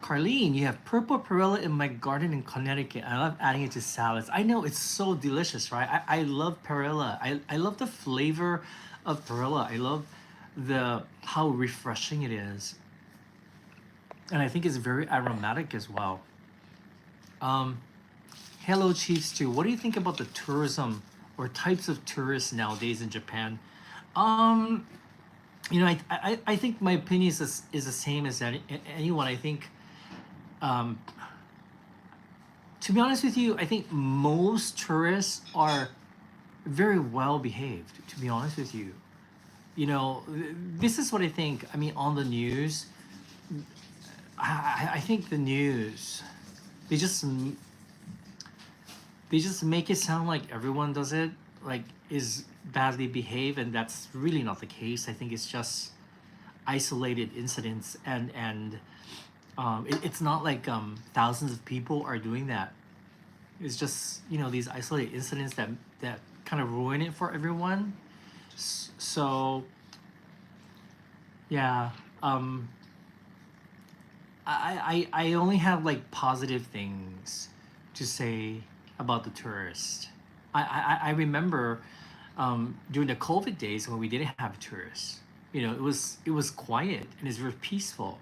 Carlene, you have purple perilla in my garden in Connecticut. I love adding it to salads. I know, it's so delicious, right? I love perilla. I love the flavor of perilla. I love how refreshing it is. And I think it's very aromatic as well. Hello, Chief Stew. What do you think about the tourism or types of tourists nowadays in Japan? I think my opinion is the same as anyone. I think, to be honest with you, I think most tourists are very well behaved, to be honest with you. This is what I think. I mean, on the news, I think the news, they just make it sound like everyone does it, like is badly behaved, and that's really not the case. I think it's just isolated incidents, and it's not like thousands of people are doing that. It's just these isolated incidents that kind of ruin it for everyone. So yeah, I only have like positive things to say about the tourists. I remember during the COVID days when we didn't have tourists. It was quiet and it's very peaceful,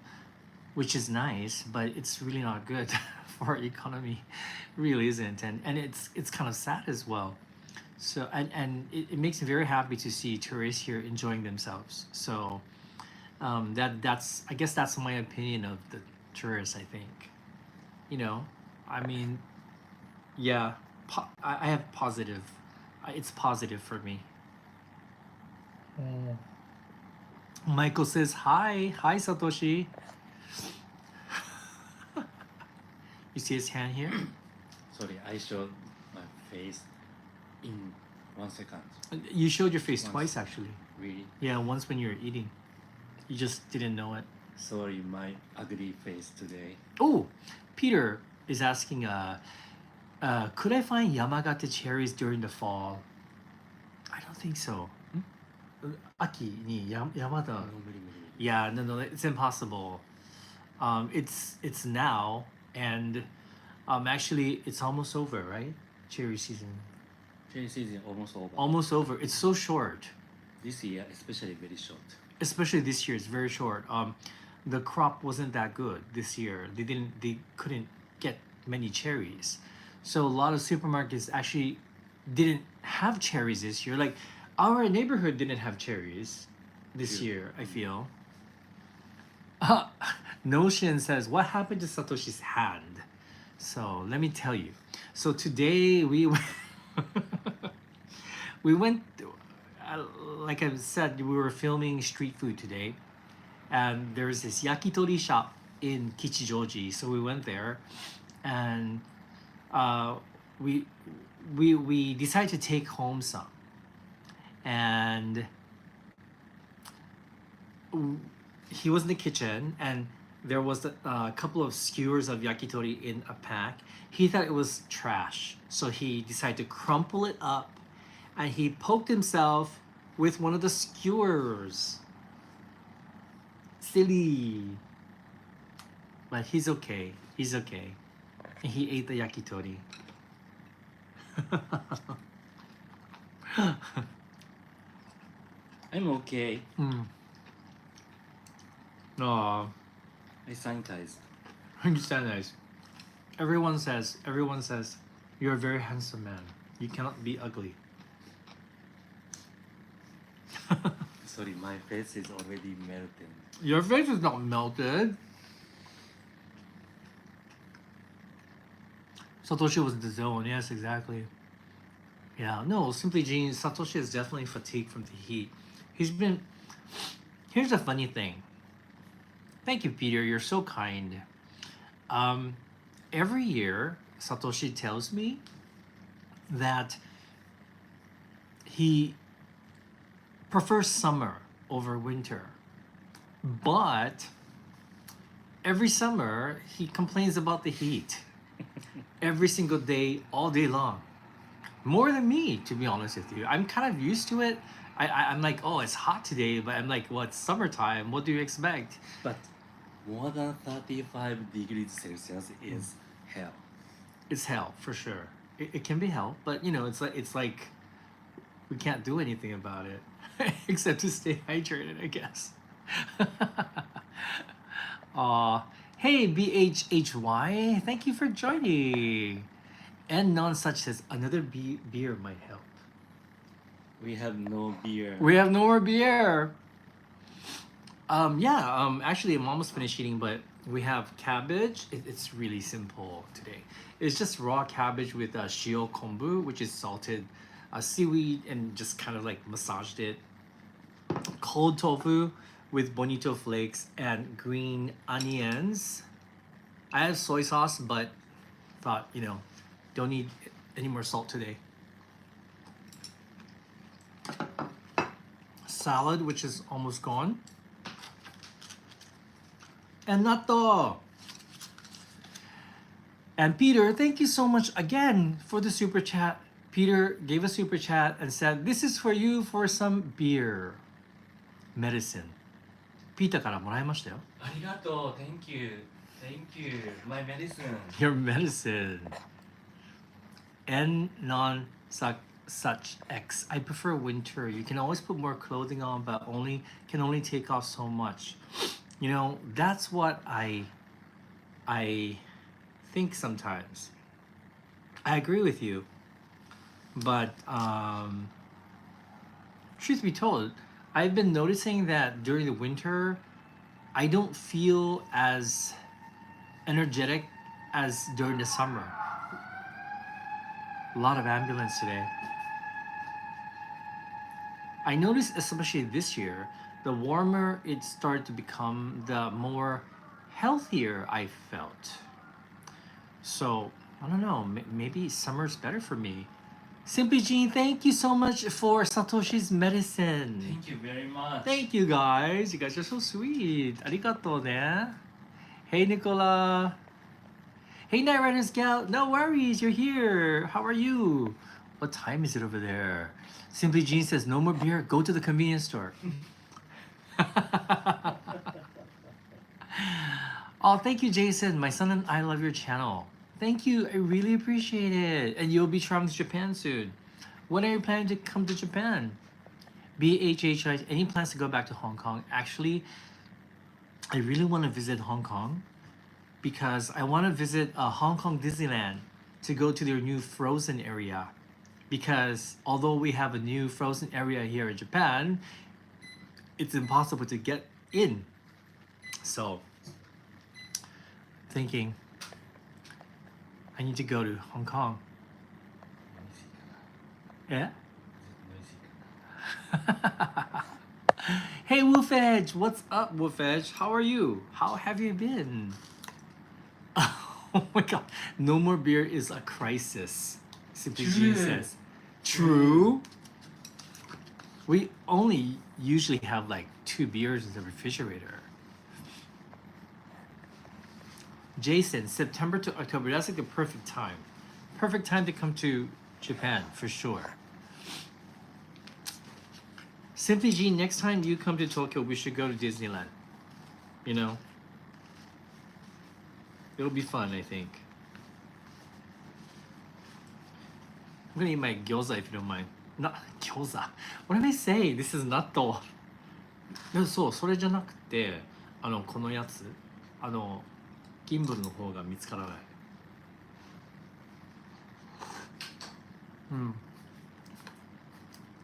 which is nice, but it's really not good for our economy. Really isn't, and it's kind of sad as well. So and it makes me very happy to see tourists here enjoying themselves. So that's I guess that's my opinion of the tourists. I think, I mean, yeah, I have positive. It's positive for me. Michael says hi Satoshi. You see his hand here? Sorry, I showed my face in 1 second. You showed your face Once. twice actually. Really? Yeah, once when you were eating. You just didn't know it. Sorry, my ugly face today. Oh, Peter is asking, could I find Yamagata cherries during the fall? I don't think so. Aki ni Yamada. No, really. Yeah, no, it's impossible. It's now, and actually, it's almost over, right? Cherry season. Cherry season almost over. Almost over. It's so short. This year, especially very short. Especially this year, it's very short. The crop wasn't that good this year. They couldn't get many cherries, so a lot of supermarkets actually didn't have cherries this year. Like our neighborhood didn't have cherries this True. year. I feel. Notion says, "What happened to Satoshi's hand?" So let me tell you. So today we we went. Like I said, we were filming street food today, and there's this yakitori shop in Kichijoji. So we went there, and uh, we decided to take home some, and he was in the kitchen, and there was a couple of skewers of yakitori in a pack. He thought it was trash, so he decided to crumple it up, and he poked himself with one of the skewers. Silly. But he's okay. He's okay. And he ate the yakitori. I'm okay. Aw, I sanitized. understand nice. Everyone says, you're a very handsome man. You cannot be ugly. Sorry, my face is already melting. Your face is not melted. Satoshi was in the zone. Yes, exactly. Yeah, no, Simply Jean, Satoshi is definitely fatigued from the heat. He's been. Here's the funny thing. Thank you, Peter. You're so kind. Every year, Satoshi tells me that he prefers summer over winter. But every summer, he complains about the heat. Every single day, all day long. More than me, to be honest with you. I'm kind of used to it. I'm like, oh, it's hot today, but I'm like, well, it's summertime. What do you expect? But more than 35 degrees Celsius is hell. It's hell for sure. It can be hell, but you know, it's like we can't do anything about it except to stay hydrated, I guess. Hey BHHY, thank you for joining. And non such says another beer might help. We have no beer. We have no more beer. Actually, I'm almost finished eating, but we have cabbage. It's really simple today. It's just raw cabbage with shio kombu, which is salted seaweed, and just kind of like massaged it. Cold tofu with bonito flakes and green onions. I have soy sauce, but thought, don't need any more salt today. Salad, which is almost gone. And natto. And Peter, thank you so much again for the super chat. Peter gave a super chat and said, this is for you for some beer. Medicine. ピータからもらいましたよ。ありがとう。Thank you. Thank you. My medicine. Your medicine. And non such X. I prefer winter. You can always put more clothing on, but can only take off so much. That's what I think sometimes. I agree with you. But truth be told, I've been noticing that during the winter, I don't feel as energetic as during the summer. A lot of ambulance today. I noticed, especially this year, the warmer it started to become, the more healthier I felt. So, I don't know, maybe summer's better for me. Simply Jean, thank you so much for Satoshi's medicine. Thank you very much. Thank you guys. You guys are so sweet. Arigato ne. Hey Nicola. Hey Night Rider Scout. No worries, you're here. How are you? What time is it over there? Simply Jean says, no more beer. Go to the convenience store. Oh, thank you, Jason. My son and I love your channel. Thank you. I really appreciate it. And you'll be traveling to Japan soon. When are you planning to come to Japan? BHH, any plans to go back to Hong Kong? Actually, I really want to visit Hong Kong because I want to visit Hong Kong Disneyland to go to their new frozen area. Because although we have a new frozen area here in Japan, it's impossible to get in. So, thinking I need to go to Hong Kong. Yeah? Hey Wolf Edge, what's up Wolf Edge? How are you? How have you been? Oh my god, no more beer is a crisis. Simply Jean says. True. We only usually have like 2 beers in the refrigerator. Jason, September to October, that's like the perfect time. Perfect time to come to Japan, for sure. Simply Jean, next time you come to Tokyo, we should go to Disneyland. You know? It'll be fun, I think. I'm gonna eat my gyoza if you don't mind. Not gyoza. What did I say? This is natto. そう、それじゃなくて、このやつ。ギンブルの方が見つからない。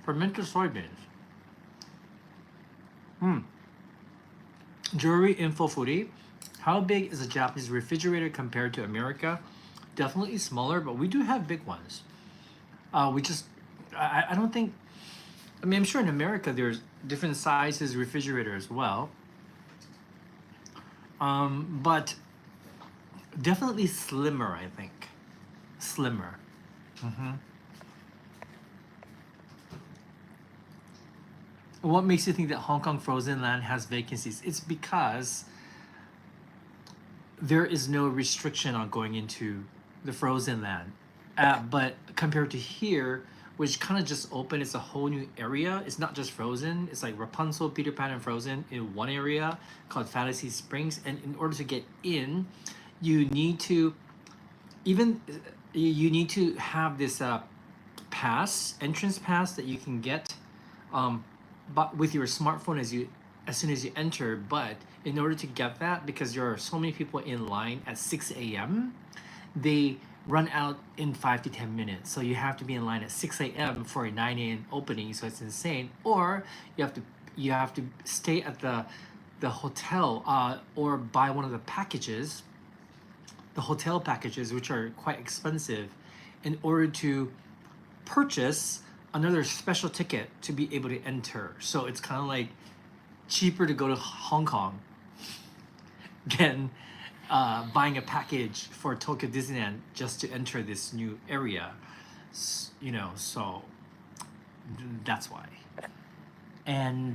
Fermented soybeans. Jewelry info foodie. How big is a Japanese refrigerator compared to America? Definitely smaller, but we do have big ones. I don't think, I mean, I'm sure in America there's different sizes refrigerator as well. But definitely slimmer, I think. Slimmer. What makes you think that Hong Kong Frozen Land has vacancies? It's because there is no restriction on going into the Frozen Land. But compared to here, which kind of just opened, it's a whole new area. It's not just Frozen. It's like Rapunzel, Peter Pan, and Frozen in one area called Fantasy Springs. And in order to get in, you need to have this entrance pass that you can get but with your smartphone as soon as you enter. But in order to get that, because there are so many people in line at 6 a.m., they run out in 5 to 10 minutes. So you have to be in line at 6 a.m. for a 9 a.m. opening. So it's insane. Or you have to stay at the hotel or buy one of the packages, the hotel packages, which are quite expensive, in order to purchase another special ticket to be able to enter. So it's kind of like cheaper to go to Hong Kong than buying a package for Tokyo Disneyland just to enter this new area. You know, so that's why. And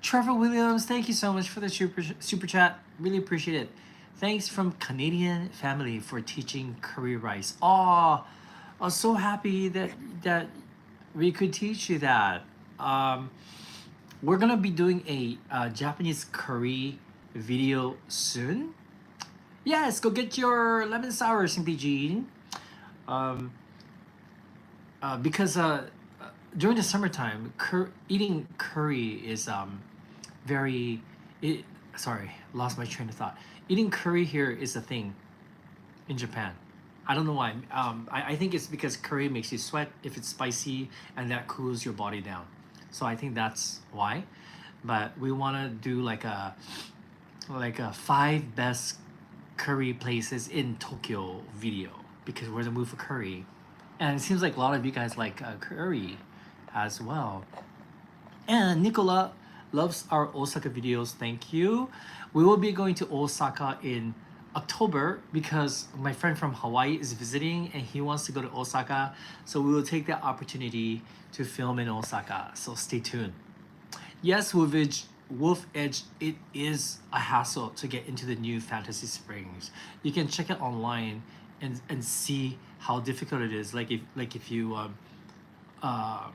Trevor Williams, thank you so much for the super chat. Really appreciate it. Thanks from Canadian family for teaching curry rice. Oh, I was so happy that we could teach you that. We're gonna be doing a Japanese curry video soon. Yes, go get your lemon sour, Simply Jean. Because during the summertime, eating curry is sorry, lost my train of thought. Eating curry here is a thing in Japan. I don't know why. I think it's because curry makes you sweat if it's spicy, and that cools your body down. So I think that's why. But we want to do like a 5 best curry places in Tokyo video, because we're in the mood for curry. And it seems like a lot of you guys like curry as well. And Nicola loves our Osaka videos. Thank you. We will be going to Osaka in October because my friend from Hawaii is visiting and he wants to go to Osaka. So we will take that opportunity to film in Osaka. So stay tuned. Yes, Wolf Edge, it is a hassle to get into the new Fantasy Springs. You can check it online and see how difficult it is. If you um,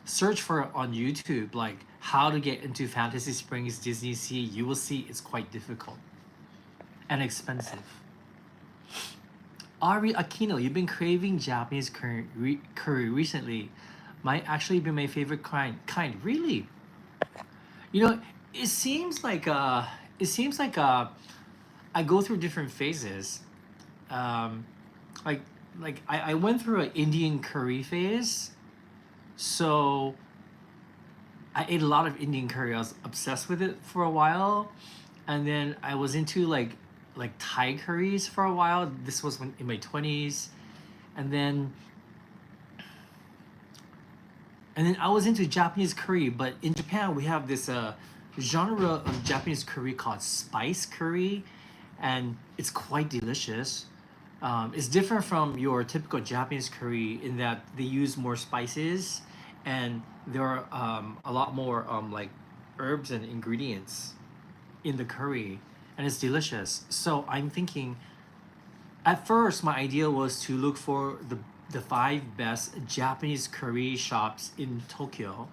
search for it on YouTube, like how to get into Fantasy Springs Disney Sea, you will see it's quite difficult and expensive. Ari Aquino, you've been craving Japanese curry recently. Might actually be my favorite kind. Really? You know, it seems like I go through different phases. Um, like I went through an Indian curry phase, so I ate a lot of Indian curry. I was obsessed with it for a while, and then I was into like Thai curries for a while. This was when in my 20s, and then I was into Japanese curry. But in Japan, we have this genre of Japanese curry called spice curry, and it's quite delicious. It's different from your typical Japanese curry in that they use more spices, and there are a lot more like herbs and ingredients in the curry, and it's delicious. So I'm thinking, at first, my idea was to look for the five best Japanese curry shops in Tokyo,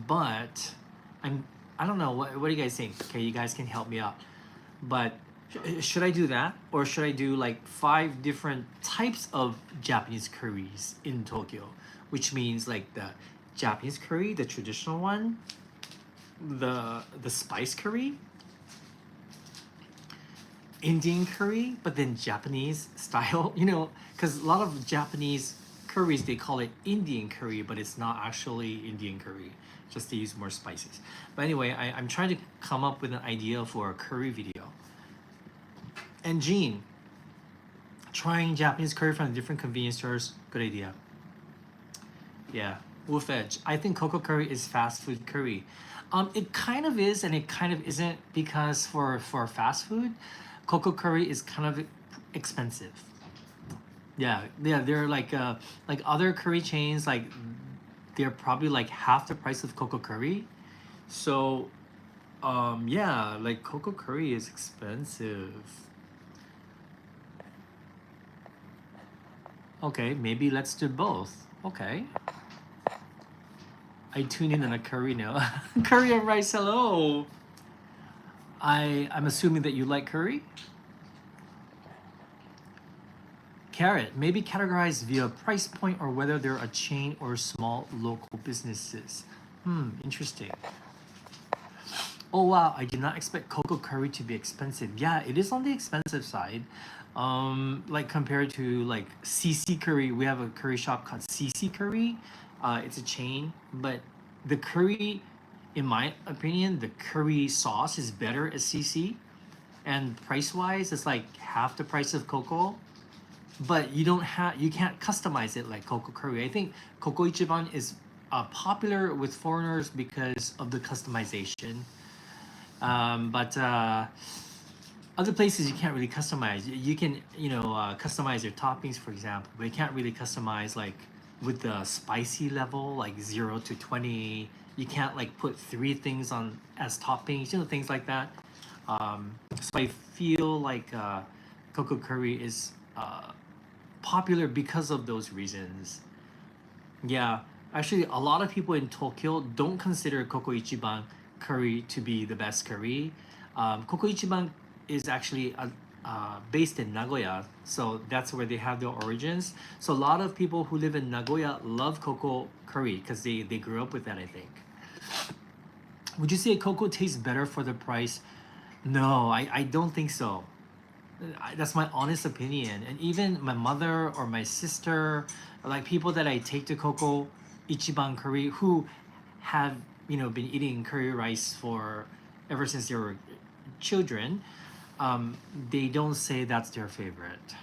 but I don't know what do you guys think? Okay, you guys can help me out. But should I do that, or should I do like five different types of Japanese curries in Tokyo, which means like the Japanese curry, the traditional one, the spice curry, Indian curry, but then Japanese style, because a lot of Japanese curries they call it Indian curry, but it's not actually Indian curry, just to use more spices. But anyway, I'm trying to come up with an idea for a curry video. And Jean, trying Japanese curry from different convenience stores, good idea. Yeah, Wolf Edge. I think Coco Curry is fast food curry. It kind of is and it kind of isn't, because for fast food, Coco Curry is kind of expensive. Yeah, they're like other curry chains, like they're probably like half the price of Coco Curry. So yeah, like Coco Curry is expensive. Okay, maybe let's do both. Okay. I tune in on a curry now. Curry and rice, hello. I'm assuming that you like curry. Carrot, maybe categorized via price point or whether they're a chain or small local businesses. Interesting. Oh wow, I did not expect Coco Curry to be expensive. Yeah, it is on the expensive side. Like compared to like CC Curry, we have a curry shop called CC Curry. It's a chain, but the curry, in my opinion, the curry sauce is better at CC, and price wise, it's like half the price of Coco. But you can't customize it like Coco Curry. I think Coco Ichiban is popular with foreigners because of the customization. But other places you can't really customize. You can customize your toppings, for example, but you can't really customize like with the spicy level, like 0 to 20. You can't like put 3 things on as toppings, things like that. So I feel like Coco Curry is popular because of those reasons. Yeah, actually, a lot of people in Tokyo don't consider Coco Ichiban curry to be the best curry. Coco Ichiban is actually based in Nagoya, so that's where they have their origins. So a lot of people who live in Nagoya love Coco Curry because they grew up with that, I think. Would you say Coco tastes better for the price? No, I don't think so. That's my honest opinion. And even my mother or my sister, or like people that I take to Coco Ichiban Curry who have been eating curry rice for ever since they were children, they don't say that's their favorite.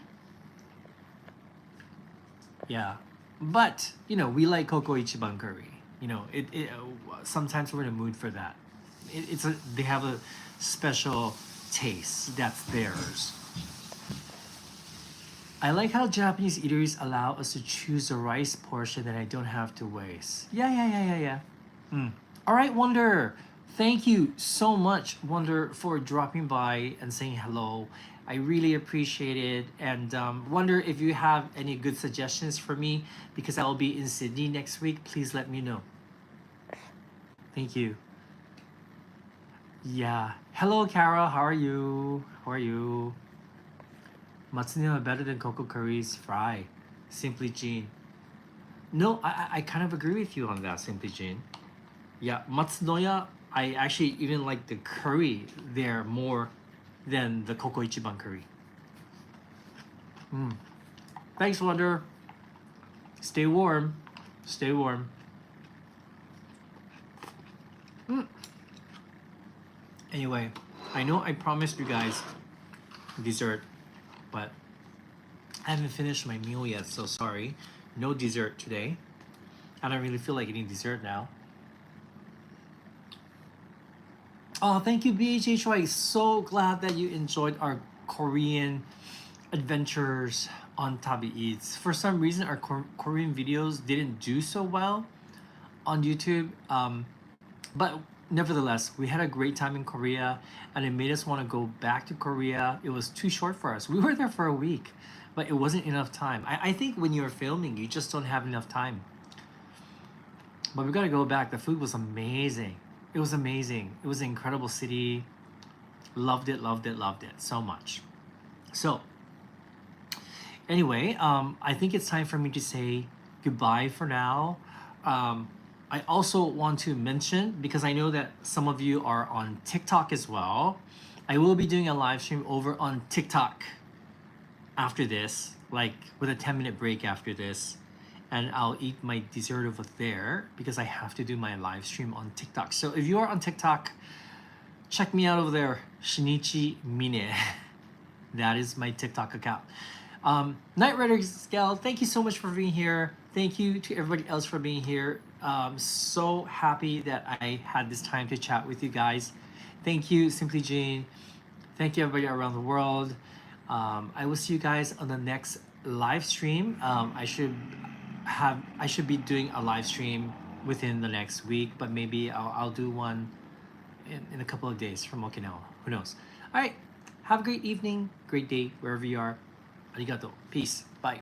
Yeah, but we like Coco Ichiban Curry. It sometimes we're in a mood for that. They have a special taste that's theirs. I like how Japanese eateries allow us to choose the rice portion that I don't have to waste. Yeah. All right, Wonder. Thank you so much, Wonder, for dropping by and saying hello. I really appreciate it. And Wonder, if you have any good suggestions for me, because I'll be in Sydney next week, please let me know. Thank you. Yeah. Hello, Kara. How are you? How are you? Matsuno are better than Coco Curry's fry. Simply Jean. No, I kind of agree with you on that, Simply Jean. Yeah, Matsunoya, I actually even like the curry there more than the Coco Ichiban curry. Mm. Thanks, Wonder. Stay warm. Stay warm. Mm. Anyway, I know I promised you guys dessert, but I haven't finished my meal yet, so sorry. No dessert today. I don't really feel like eating dessert now. Oh, thank you, BHHY. So glad that you enjoyed our Korean adventures on Tabi Eats. For some reason, our Korean videos didn't do so well on YouTube. But nevertheless, we had a great time in Korea and it made us want to go back to Korea. It was too short for us. We were there for a week, but it wasn't enough time. I think when you're filming, you just don't have enough time. But we gotta go back. The food was amazing. It was amazing. It was an incredible city. Loved it so much. So, anyway, I think it's time for me to say goodbye for now. I also want to mention, because I know that some of you are on TikTok as well, I will be doing a live stream over on TikTok after this, like with a 10-minute break after this. And I'll eat my dessert over there because I have to do my live stream on TikTok. So if you are on TikTok, check me out over there, Shinichi Mine. That is my TikTok account. Night Rider Scale, thank you so much for being here. Thank you to everybody else for being here. So happy that I had this time to chat with you guys. Thank you, Simply Jane. Thank you, everybody around the world. I will see you guys on the next live stream. I should be doing a live stream within the next week, but maybe I'll do one in a couple of days from Okinawa. Who knows? All right. Have a great evening, great day, wherever you are. Arigato. Peace. Bye.